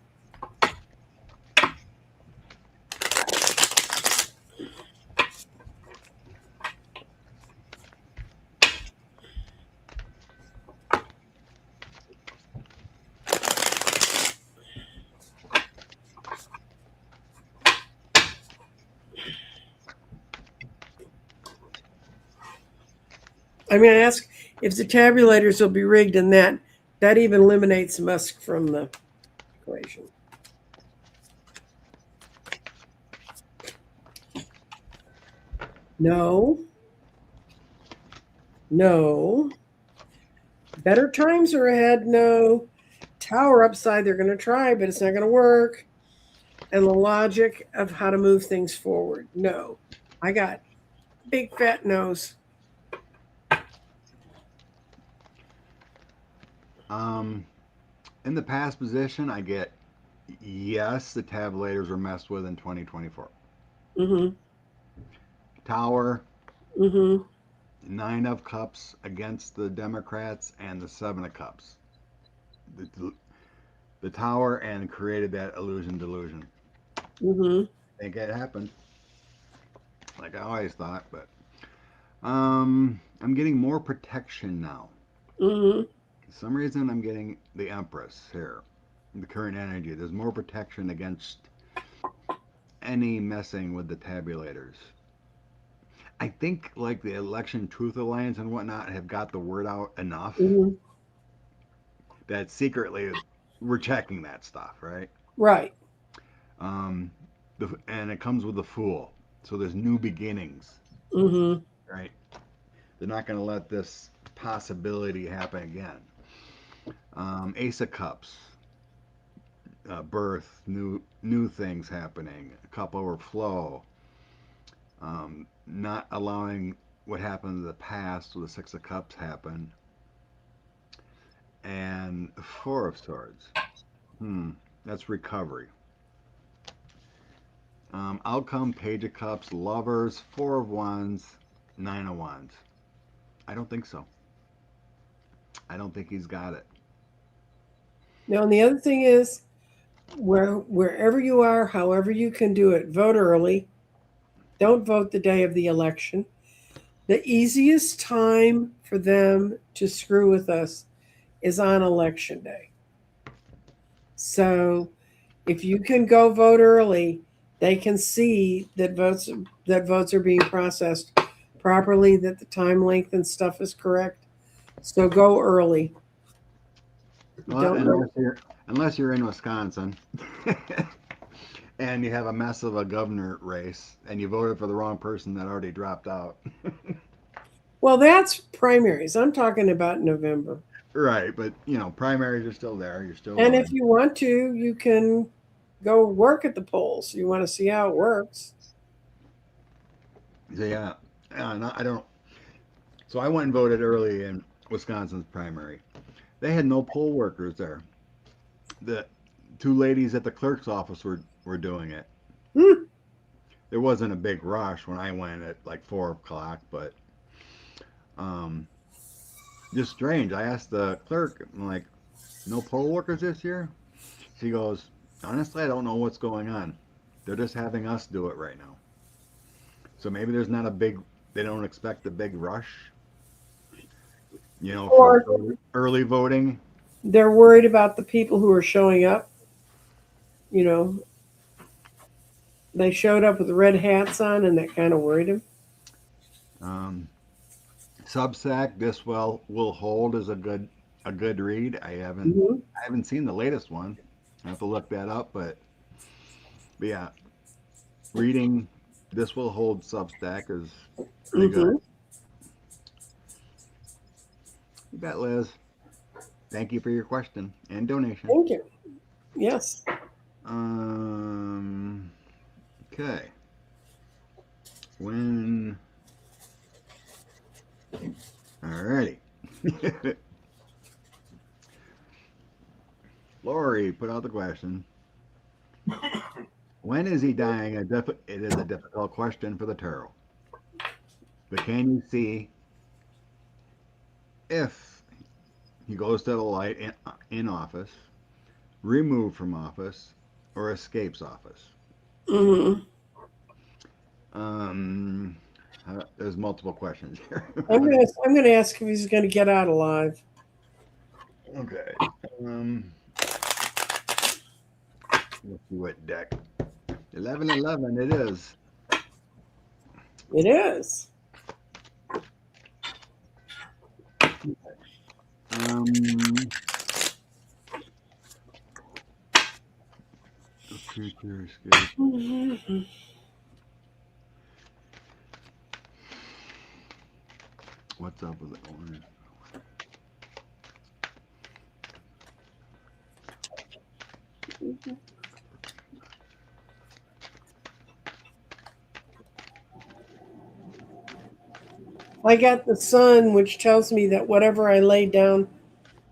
I'm going to ask if the tabulators will be rigged, and that even eliminates Musk from the equation. No. No. Better times are ahead. No. Tower upside, they're going to try, but it's not going to work. And the logic of how to move things forward. No. I got big fat no's. In the past position, I get yes, the tabulators were messed with in 2024. Mm-hmm. Tower, Mm-hmm. 9 of Cups against the Democrats and the 7 of Cups. The Tower and created that illusion delusion. Mm-hmm. I think it happened, like I always thought, but I'm getting more protection now. Mm-hmm. For some reason, I'm getting the Empress here. The current energy. There's more protection against any messing with the tabulators. I think like the Election Truth Alliance and whatnot have got the word out enough Mm-hmm. that secretly we're checking that stuff, right? Right. Um, and it comes with a Fool, so there's new beginnings, Mm-hmm. right? They're not going to let this possibility happen again. Ace of Cups, birth, new things happening, cup overflow, not allowing what happened in the past with the Six of Cups happen, and Four of Swords. That's recovery. Outcome, Page of Cups, Lovers, Four of Wands, Nine of Wands. I don't think so. I don't think he's got it. Now, and the other thing is, wherever you are, however you can do it, vote early. Don't vote the day of the election. The easiest time for them to screw with us is on election day. So if you can go vote early, they can see that votes are being processed properly, that the time length and stuff is correct. So go early. Well, Don't vote. unless you're in Wisconsin and you have a mess of a governor race and you voted for the wrong person that already dropped out. Well, that's primaries. I'm talking about November. Right, but primaries are still there. You're still And if voting. you want to, you can go work at the polls. You want to see how it works. So yeah, I don't. So I went and voted early in Wisconsin's primary. They had no poll workers there. The two ladies at the clerk's office were doing it. Hmm. There wasn't a big rush when I went at like 4 o'clock, but um, just strange. I asked the clerk, I'm like, no poll workers this year? She goes, honestly, I don't know what's going on. They're just having us do it right now. So maybe there's not a big, they don't expect a big rush, for Or early voting. they're worried about the people who are showing up. You know, they showed up with red hats on, and that kind of worried him. Um, Substack, this will hold is a good read. I haven't Hmm. I haven't seen the latest one. I have to look that up, but yeah, reading This will hold Substack as pretty good. Mm-hmm. You bet, Liz. Thank you for your question and donation. Thank you. Yes. Um. Okay. When. Alrighty. Lori put out the question. When is he dying? It is a difficult question for the tarot. But can you see if he goes to the light in office, removed from office, or escapes office? Mm-hmm. Um, there's multiple questions here. I'm gonna ask if he's gonna get out alive. Okay. Um, let's see what deck. 1111 it is. It is. Um, future escape. Mm-hmm. What's up with the orange? I got the sun, which tells me that whatever I lay down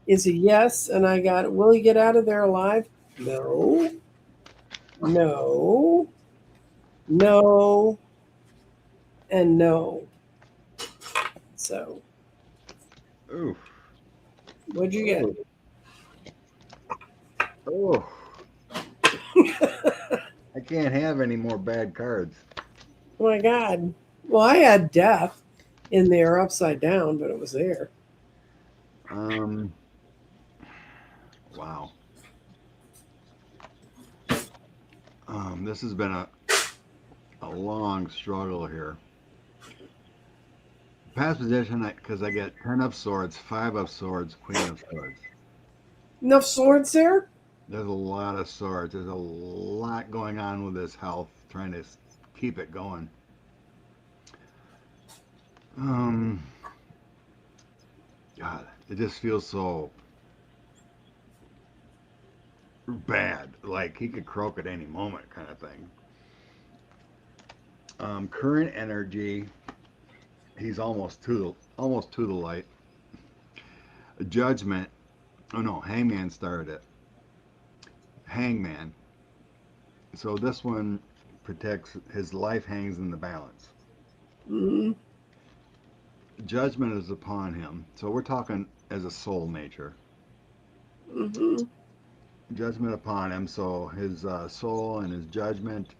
is a yes, and I got, will he get out of there alive? No, no, no, and no. So, Oof. what'd you get? Oh. Oh. I can't have any more bad cards. Oh my God. Well, I had death in there upside down, but it was there. Um. Wow. This has been a long struggle here. Past position, because I get 10 of swords, 5 of swords, queen of swords. Enough swords there? There's a lot of swords. There's a lot going on with his health, trying to keep it going. Um, God, it just feels so bad. Like he could croak at any moment, kind of thing. Current energy, he's almost to the light. Judgment. Oh no, Hangman started it. Hangman. So this one protects his life hangs in the balance. Mm-hmm. Judgment is upon him. So we're talking as a soul nature. Mm-hmm. Judgment upon him. So his soul and his judgment,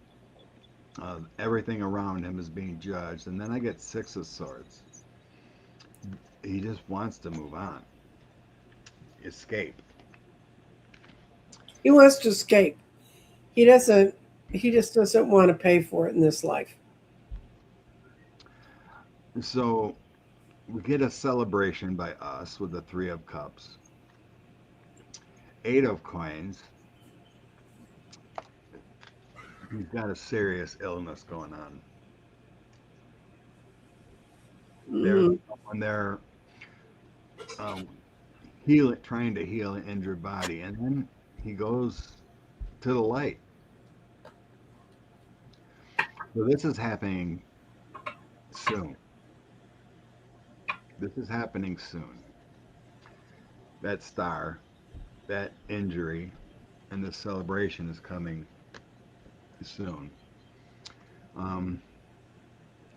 everything around him is being judged. And then I get 6 of swords. He just wants to move on, escape. He wants to escape. He doesn't. He just doesn't want to pay for it in this life. So we get a celebration by us with the 3 of cups. 8 of coins. He's got a serious illness going on. There's Mm-hmm. someone there um, trying to heal an injured body, and then he goes to the light. So this is happening soon. This is happening soon. That star, that injury, and this celebration is coming soon. Um,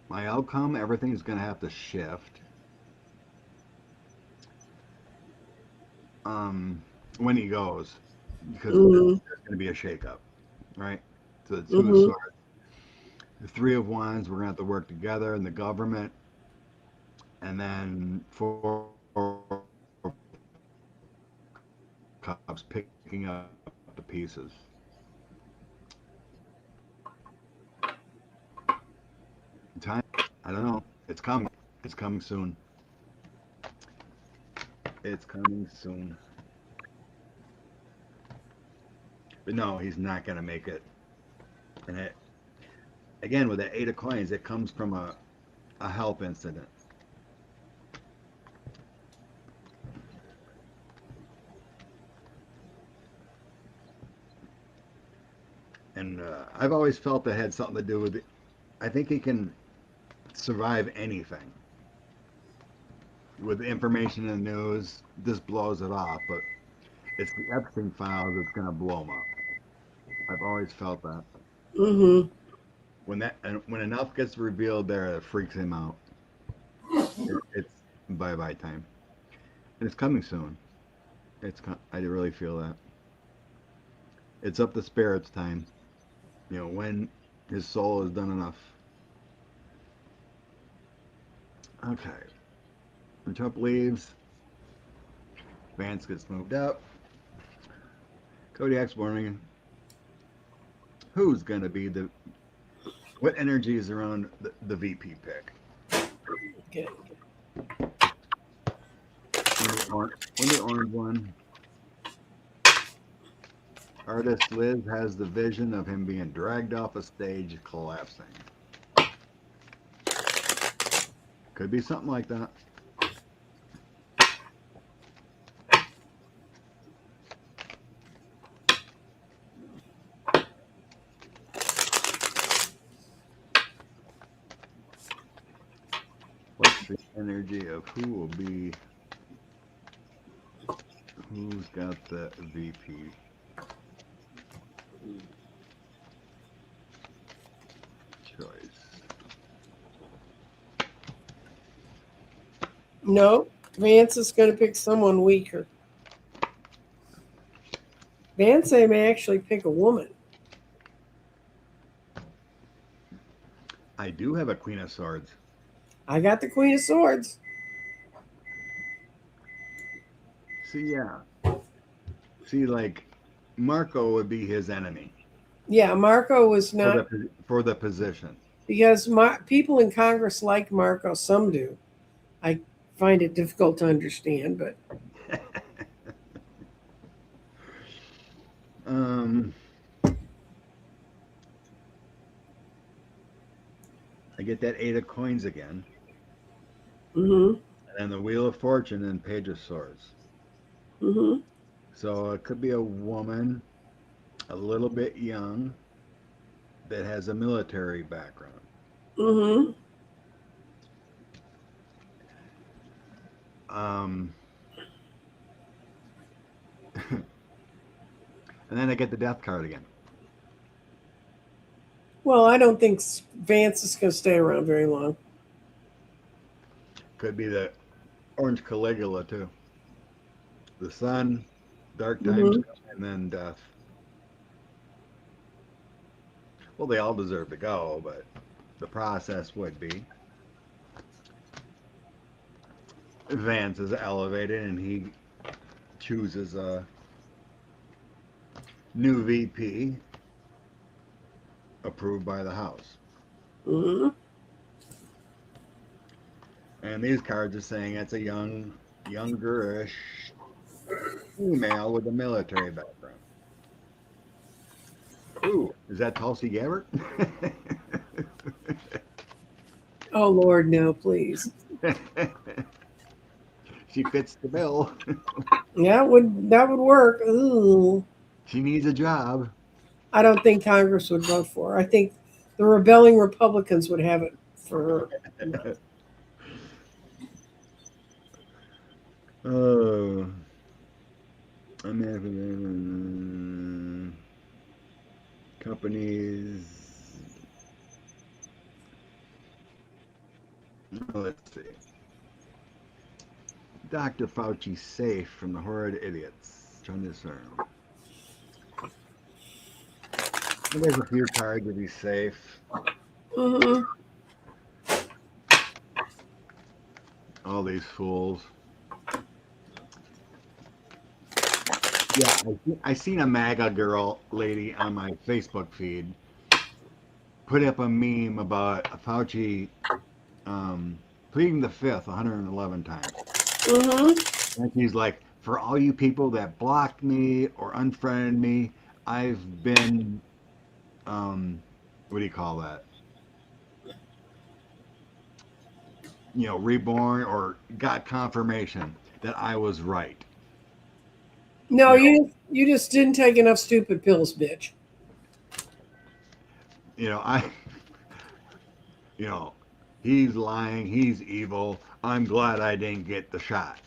my outcome, everything's going to have to shift um, when he goes, because Mm-hmm. there's going to be a shakeup, right? So the 2 of Mm-hmm. swords, the 3 of wands, we're going to have to work together in the government, and then 4 cups picking up the pieces. Time, I don't know. It's coming. It's coming soon. It's coming soon. But no, he's not gonna make it. And again, with that 8 of coins, it comes from a health incident. And I've always felt that had something to do with it. I think he can survive anything. With information in the news, this blows it off, but it's the Epstein files that's going to blow him up. I've always felt that. Mm-hmm. When enough gets revealed there, it freaks him out. It's bye-bye time. And it's coming soon. I really feel that. It's up to spirits time. When his soul has done enough. Okay. When Trump leaves, Vance gets moved up. Kodiak's wondering who's going to be what energy is around the VP pick. Okay. When the orange one. Artist Liz has the vision of him being dragged off a stage, collapsing. Could be something like that. What's the energy of who's got the VP? Choice. No, Vance is going to pick someone weaker. Vance may actually pick a woman. I do have a Queen of Swords. I got the Queen of Swords. See, like Marco would be his enemy. Yeah, Marco was not for the position. Because people in Congress like Marco. Some do. I find it difficult to understand, but I get that 8 of coins again. Mm-hmm. And the Wheel of Fortune and Page of Swords. Mm-hmm. So it could be a woman, a little bit young, that has a military background. Mm-hmm. And then I get the Death card again. Well, I don't think Vance is going to stay around very long. Could be the Orange Caligula too. The sun, dark times, and then death. Well, they all deserve to go, but the process would be Vance is elevated and he chooses a new VP approved by the House. Mm-hmm. And these cards are saying it's a youngerish female with a military background. Ooh, is that Tulsi Gabbard? Oh, Lord, no, please. She fits the bill. Yeah, that would work. Ooh. She needs a job. I don't think Congress would vote for her. I think the rebelling Republicans would have it for her. Oh, American companies. Let's see. Dr. Fauci safe from the horrid idiots. Trying to discern. There's a few cards to be safe. Mm-hmm. All these fools. Yeah, I seen a MAGA girl lady on my Facebook feed put up a meme about Fauci pleading the fifth 111 times. Mm-hmm. And she's like, for all you people that blocked me or unfriended me, I've been, what do you call that? reborn or got confirmation that I was right. No, You know, you just didn't take enough stupid pills, bitch. I, you know, he's lying, he's evil. I'm glad I didn't get the shot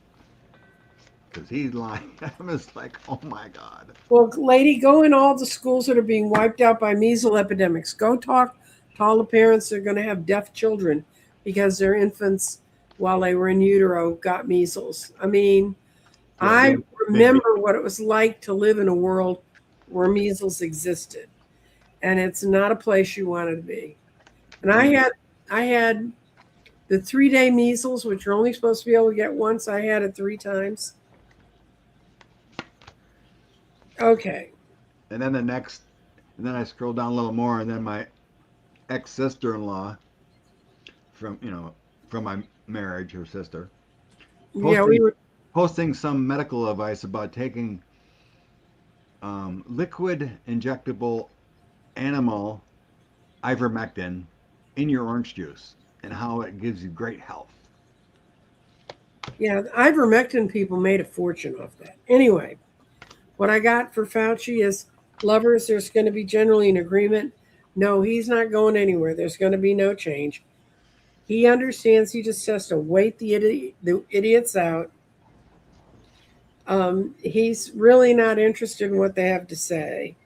because he's lying. I'm just like, oh my god. Well, lady, go in all the schools that are being wiped out by measles epidemics. Go talk to all the parents that are going to have deaf children because their infants, while they were in utero, got measles. I mean, Yeah, I big deal. remember what it was like to live in a world where measles existed, and it's not a place you wanted to be. And Big deal. I had the 3 day measles, which you're only supposed to be able to get once. I had it 3 times. Okay. And then and then I scrolled down a little more, and then my ex sister-in-law from from my marriage, her sister, Yeah, we posting were. posting some medical advice about taking liquid injectable animal ivermectin in your orange juice and how it gives you great health. Yeah, the ivermectin people made a fortune off that. Anyway, what I got for Fauci is lovers, there's going to be generally an agreement. No, he's not going anywhere. There's going to be no change. He understands he just has to wait the idiots out. He's really not interested in what they have to say.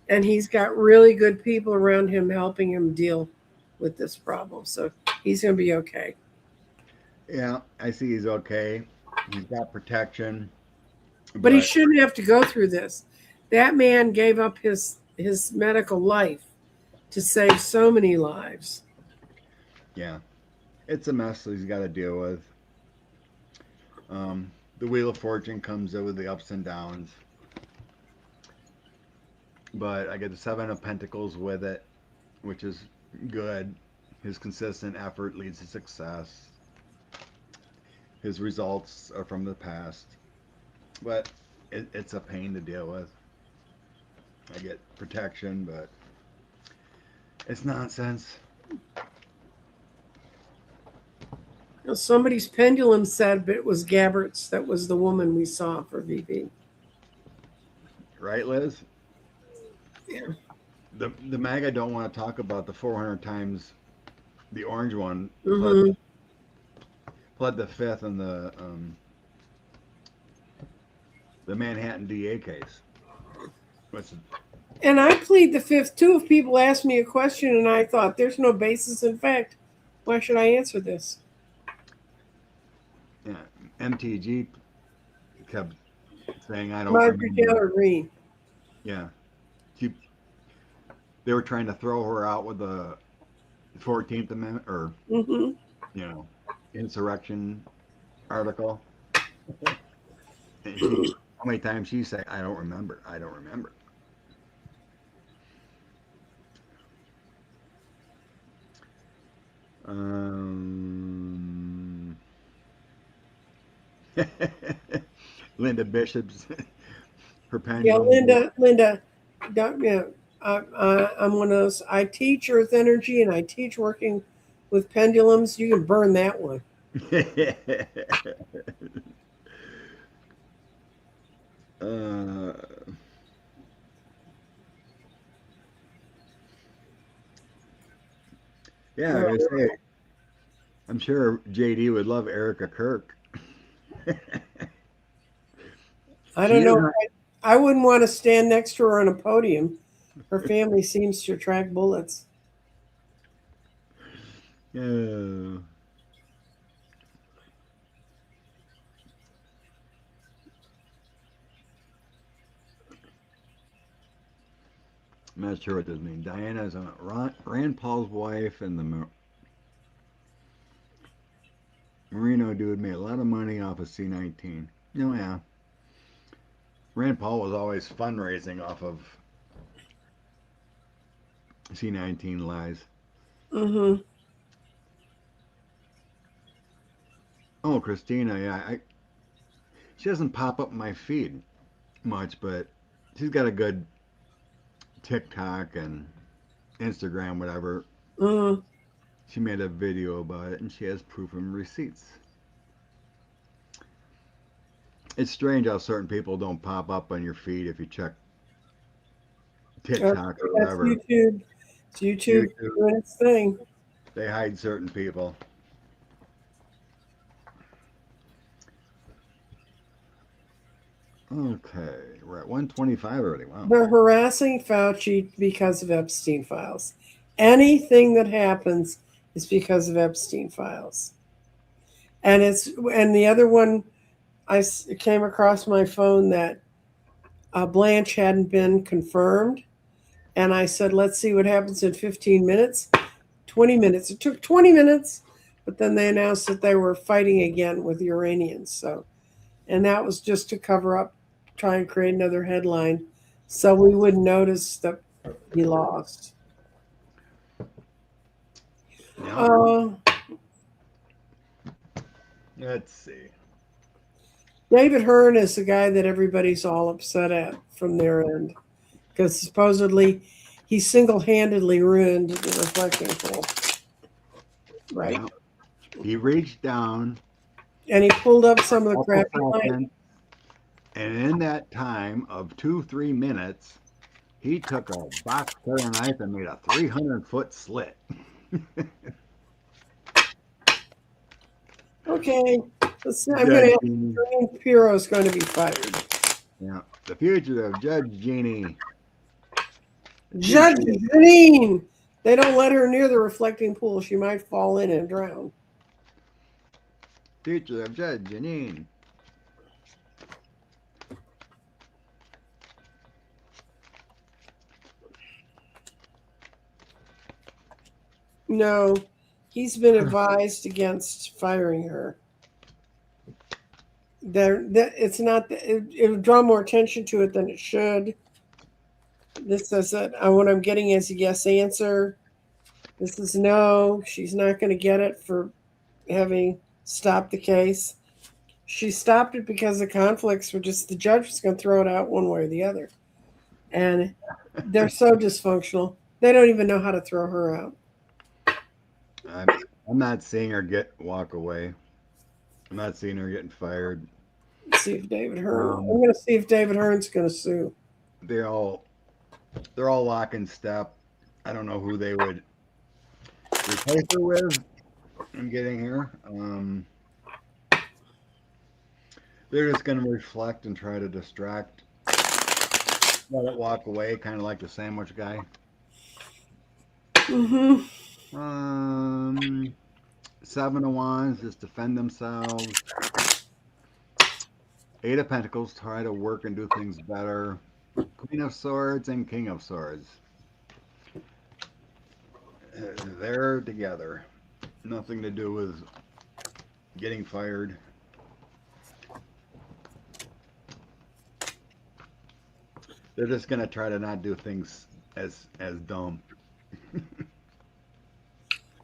And he's got really good people around him helping him deal with this problem. So he's going to be okay. Yeah, I see he's okay. He's got protection, But he but shouldn't have to go through this. That man gave up his medical life to save so many lives. yeah, it's a mess that he's got to deal with. The Wheel of Fortune comes over the ups and downs, but I get the Seven of Pentacles with it, which is good. His consistent effort leads to success. His results are from the past, but it's a pain to deal with. I get protection, but it's nonsense. You know, somebody's pendulum said, but it was Gabbert's that was the woman we saw for VP. Right, Liz? Yeah. The MAGA don't want to talk about the 400 times the orange one Mm-hmm. pled the fifth in the Manhattan DA case. Which, And I plead the fifth too. If people ask me a question and I thought there's no basis in fact, why should I answer this? yeah, MTG kept saying I don't Marjorie remember. Taylor Greene. Yeah, she, they were trying to throw her out with the 14th Amendment or Mm-hmm. you know insurrection article. And she, how many times she said, "I don't remember. I don't remember." Um, Linda Bishop's her Yeah, pendulum. Linda, yeah, I'm one of those. I teach earth energy and I teach working with pendulums. You can burn that one. uh, yeah, I Uh, gotta say, I'm sure JD would love Erica Kirk. I She don't is know. not. I wouldn't want to stand next to her on a podium. Her family seems to attract bullets. Uh, I'm not sure what this means. Diana is Rand Paul's wife, and the Marino dude made a lot of money off of C19. Oh yeah, Rand Paul was always fundraising off of C19 lies. Mm-hmm. Oh, Christina, yeah, she doesn't pop up in my feed much, but she's got a good TikTok and Instagram, whatever. Mm-hmm. She made a video about it and she has proof and receipts. It's strange how certain people don't pop up on your feed if you check Okay, TikTok or that's whatever. YouTube. It's YouTube YouTube, doing its thing. they hide certain people. Okay, we're at 125 already. Wow. They're harassing Fauci because of Epstein files. Anything that happens is because of Epstein files. And the other one came across my phone that Blanche hadn't been confirmed, and I said, "Let's see what happens in 15 minutes." 20 minutes. It took 20 minutes, but then they announced that they were fighting again with the Iranians. So, and that was just to cover up, try and create another headline, so we wouldn't notice that he lost. Yeah. Uh, Let's see. David Hearn is the guy that everybody's all upset at from their end because supposedly he single-handedly ruined the reflecting pool, right? Yeah. He reached down, And he pulled up some of the crappy lines. and in that time of 2, 3 minutes, he took a box cutter knife and made a 300-foot slit. Okay, I'm going to have Piro's going to be fired. Yeah, the future of Judge Jeannie. Judge Janine. They don't let her near the reflecting pool. She might fall in and drown. Future of Judge Janine. No, he's been advised against firing her. It's not. It would draw more attention to it than it should. This is what I'm getting is a yes answer. This is no. She's not going to get it for having stopped the case. She stopped it because the conflicts were just the judge was going to throw it out one way or the other, and they're so dysfunctional. They don't even know how to throw her out. I'm not seeing her walk away. I'm not seeing her getting fired. Let's see if David Hearn. I'm going to see if David Hearn's going to sue. They're all lock and step. I don't know who they would replace her with. I'm getting here. They're just going to reflect and try to distract. Let it walk away, kind of like the sandwich guy. Mm-hmm. 7 of Wands, just defend themselves. 8 of Pentacles, try to work and do things better. Queen of Swords and King of Swords. They're together. Nothing to do with getting fired. They're just going to try to not do things as dumb.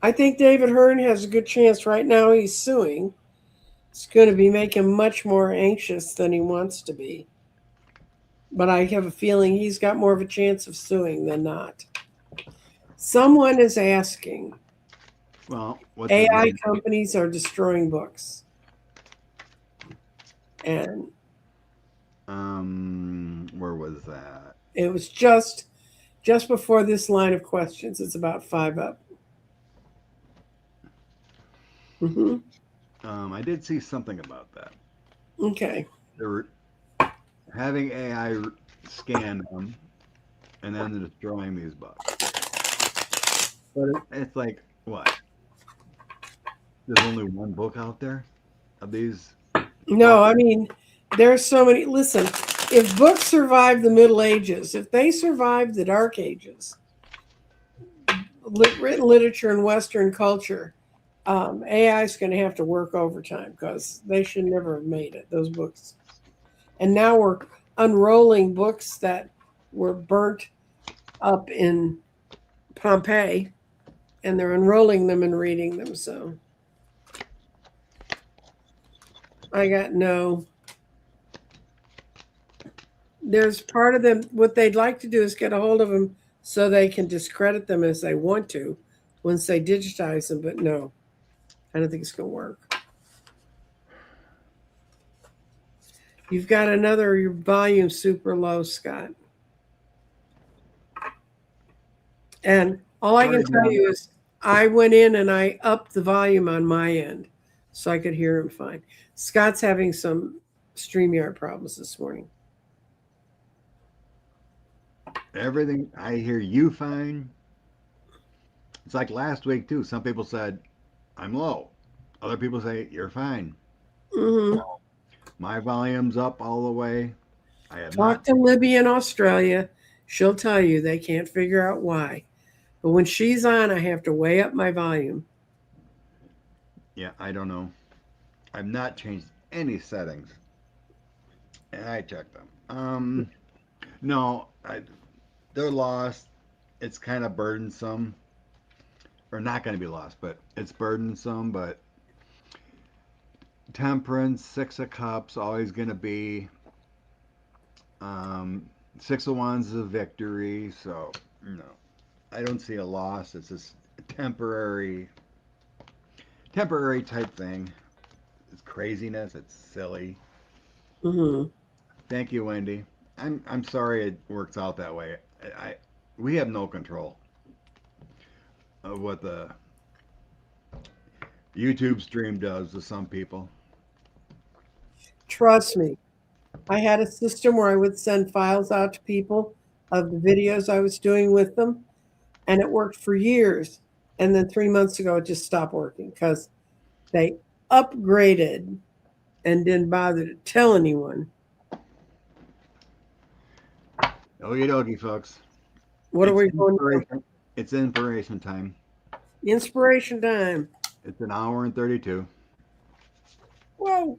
I think David Hearn has a good chance right now. He's suing. It's going to be make him much more anxious than he wants to be. But I have a feeling he's got more of a chance of suing than not. Someone is asking. Well, AI companies are destroying books. And where was that? it was just before this line of questions. It's about 5 up. Mm-hmm. I did see something about that. Okay. They were having AI scan them and then destroying these books. But it's like, what? There's only one book out there of these? No, I mean, there's so many. Listen, if books survived the Middle Ages, if they survived the Dark Ages, written literature and Western culture, AI is going to have to work overtime because they should never have made it, those books. And now we're unrolling books that were burnt up in Pompeii, and they're unrolling them and reading them. So I got no. There's part of them, what they'd like to do is get a hold of them so they can discredit them as they want to, once they digitize them, but no, I don't think it's going to work. You've got your volume super low, Scott. And all I can tell you is I went in and I upped the volume on my end so I could hear him fine. Scott's having some StreamYard problems this morning. Everything I hear you fine. It's like last week too. Some people said I'm low. Other people say you're fine. Mm-hmm. My volume's up all the way. I have Talk not. to Libby in Australia. She'll tell you they can't figure out why. But when she's on, I have to way up my volume. Yeah, I don't know. I've not changed any settings, and I checked them. No, they're lost. It's kind of burdensome, or not going to be lost, but it's burdensome. But temperance, six of cups, always going to be. Um, Six of wands is a victory, so no, I don't see a loss. It's just a temporary type thing. It's craziness. It's silly. Mm-hmm. Thank you, Wendy. I'm sorry it works out that way. We have no control of what the YouTube stream does to some people. Trust me, I had a system where I would send files out to people of the videos I was doing with them, and it worked for years. And then 3 months ago, it just stopped working because they upgraded and didn't bother to tell anyone. Okie dokie, folks. What are It's we going to do? inspiration. It's inspiration time. Inspiration time. It's an hour and 32. Whoa.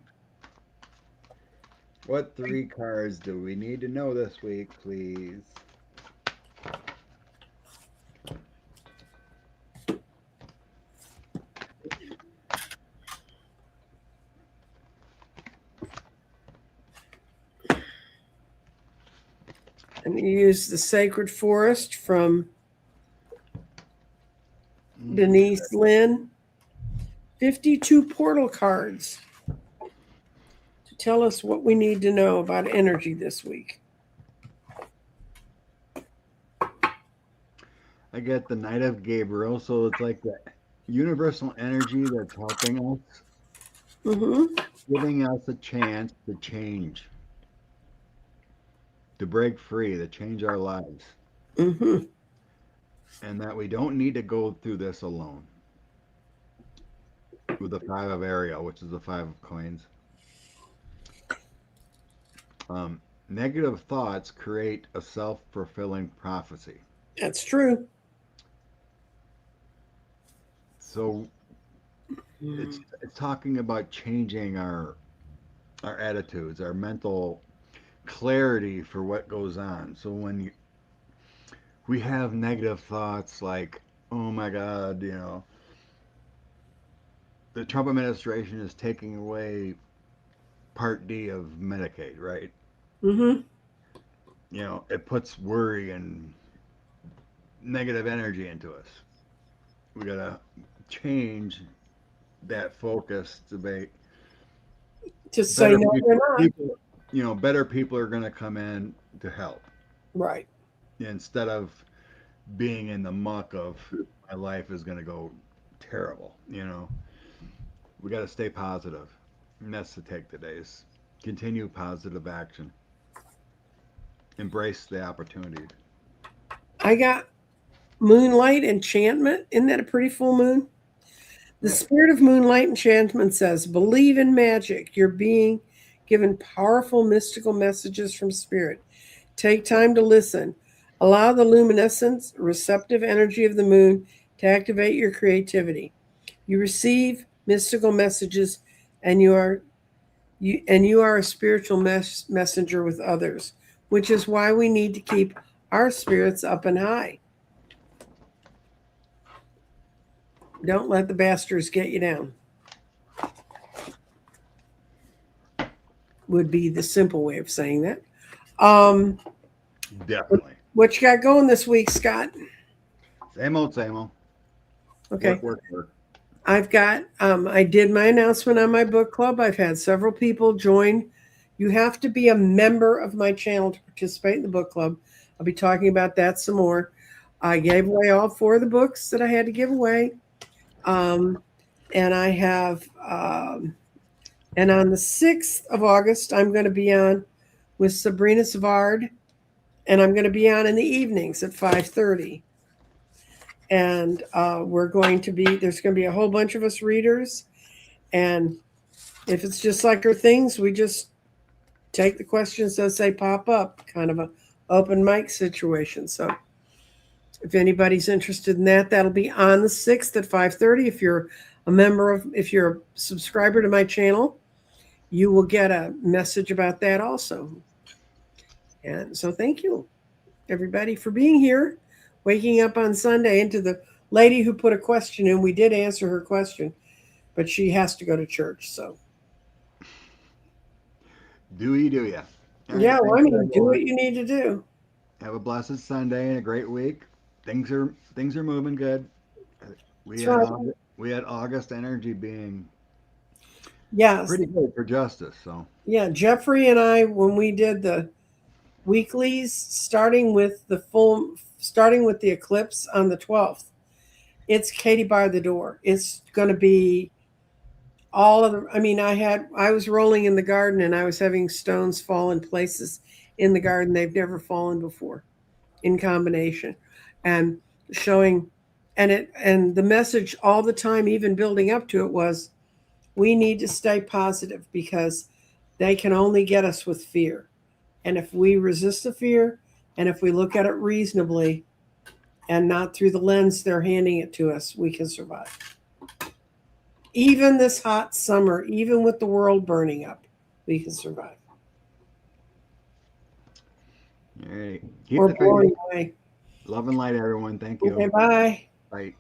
What three cards do we need to know this week, please? And you use the Sacred Forest from Denise Lynn. 52 portal cards to tell us what we need to know about energy this week. I get the Knight of Gabriel, so it's like the universal energy that's helping us, Mm-hmm. giving us a chance to change, to break free, to change our lives, Mm-hmm. and that we don't need to go through this alone. With the Five of Ariel, which is the Five of Coins. Negative thoughts create a self-fulfilling prophecy. That's true. So it's talking about changing our attitudes, our mental clarity for what goes on. So when we have negative thoughts like, oh my God, the Trump administration is taking away Part D of Medicaid, right? Mm-hmm. It puts worry and negative energy into us. We gotta change that focus to make To say no, people, they're not. better people are gonna come in to help Right. instead of being in the muck of my life is gonna go terrible. We gotta stay positive, and that's the take today is continue positive action, embrace the opportunities. I got Moonlight Enchantment. Isn't that a pretty full moon? The Yeah. spirit of Moonlight Enchantment says, believe in magic. You're being given powerful mystical messages from spirit. Take time to listen. Allow the luminescence, receptive energy of the moon to activate your creativity. You receive mystical messages, and you are a spiritual messenger with others, which is why we need to keep our spirits up and high. Don't let the bastards get you down. Would be the simple way of saying that. Definitely. What you got going this week, Scott? Same old, same old. Okay. Work. I've got, I did my announcement on my book club. I've had several people join. You have to be a member of my channel to participate in the book club. I'll be talking about that some more. I gave away all 4 of the books that I had to give away. And I have, and on the 6th of August, I'm going to be on with Sabrina Savard, and I'm going to be on in the evenings at 5:30. And there's going to be a whole bunch of us readers. And if it's just like our things, we just take the questions as they pop up, kind of a open mic situation. So if anybody's interested in that, that'll be on the 6th at 5:30. If you're a subscriber to my channel, you will get a message about that also. And so thank you, everybody, for being here, waking up on Sunday. And to the lady who put a question in, we did answer her question, but she has to go to church. So Do ya? All right, yeah, well, I thanks, mean, do everyone. what you need to do. Have a blessed Sunday and a great week. Things are moving good. That's right. We had August energy being Yes. pretty good for justice. So Yeah, Jeffrey and I, when we did the weeklies, starting with the eclipse on the 12th, it's Katie bar the door. It's going to be all of the, I mean, I was rolling in the garden and I was having stones fall in places in the garden they've never fallen before in combination, and showing, and the message all the time, even building up to it, was we need to stay positive because they can only get us with fear. And if we resist the fear, and if we look at it reasonably and not through the lens they're handing it to us, we can survive. Even this hot summer, even with the world burning up, we can survive. all right, keep Or the boring faith. away. Love and light, everyone. Thank Okay, you. bye. Bye.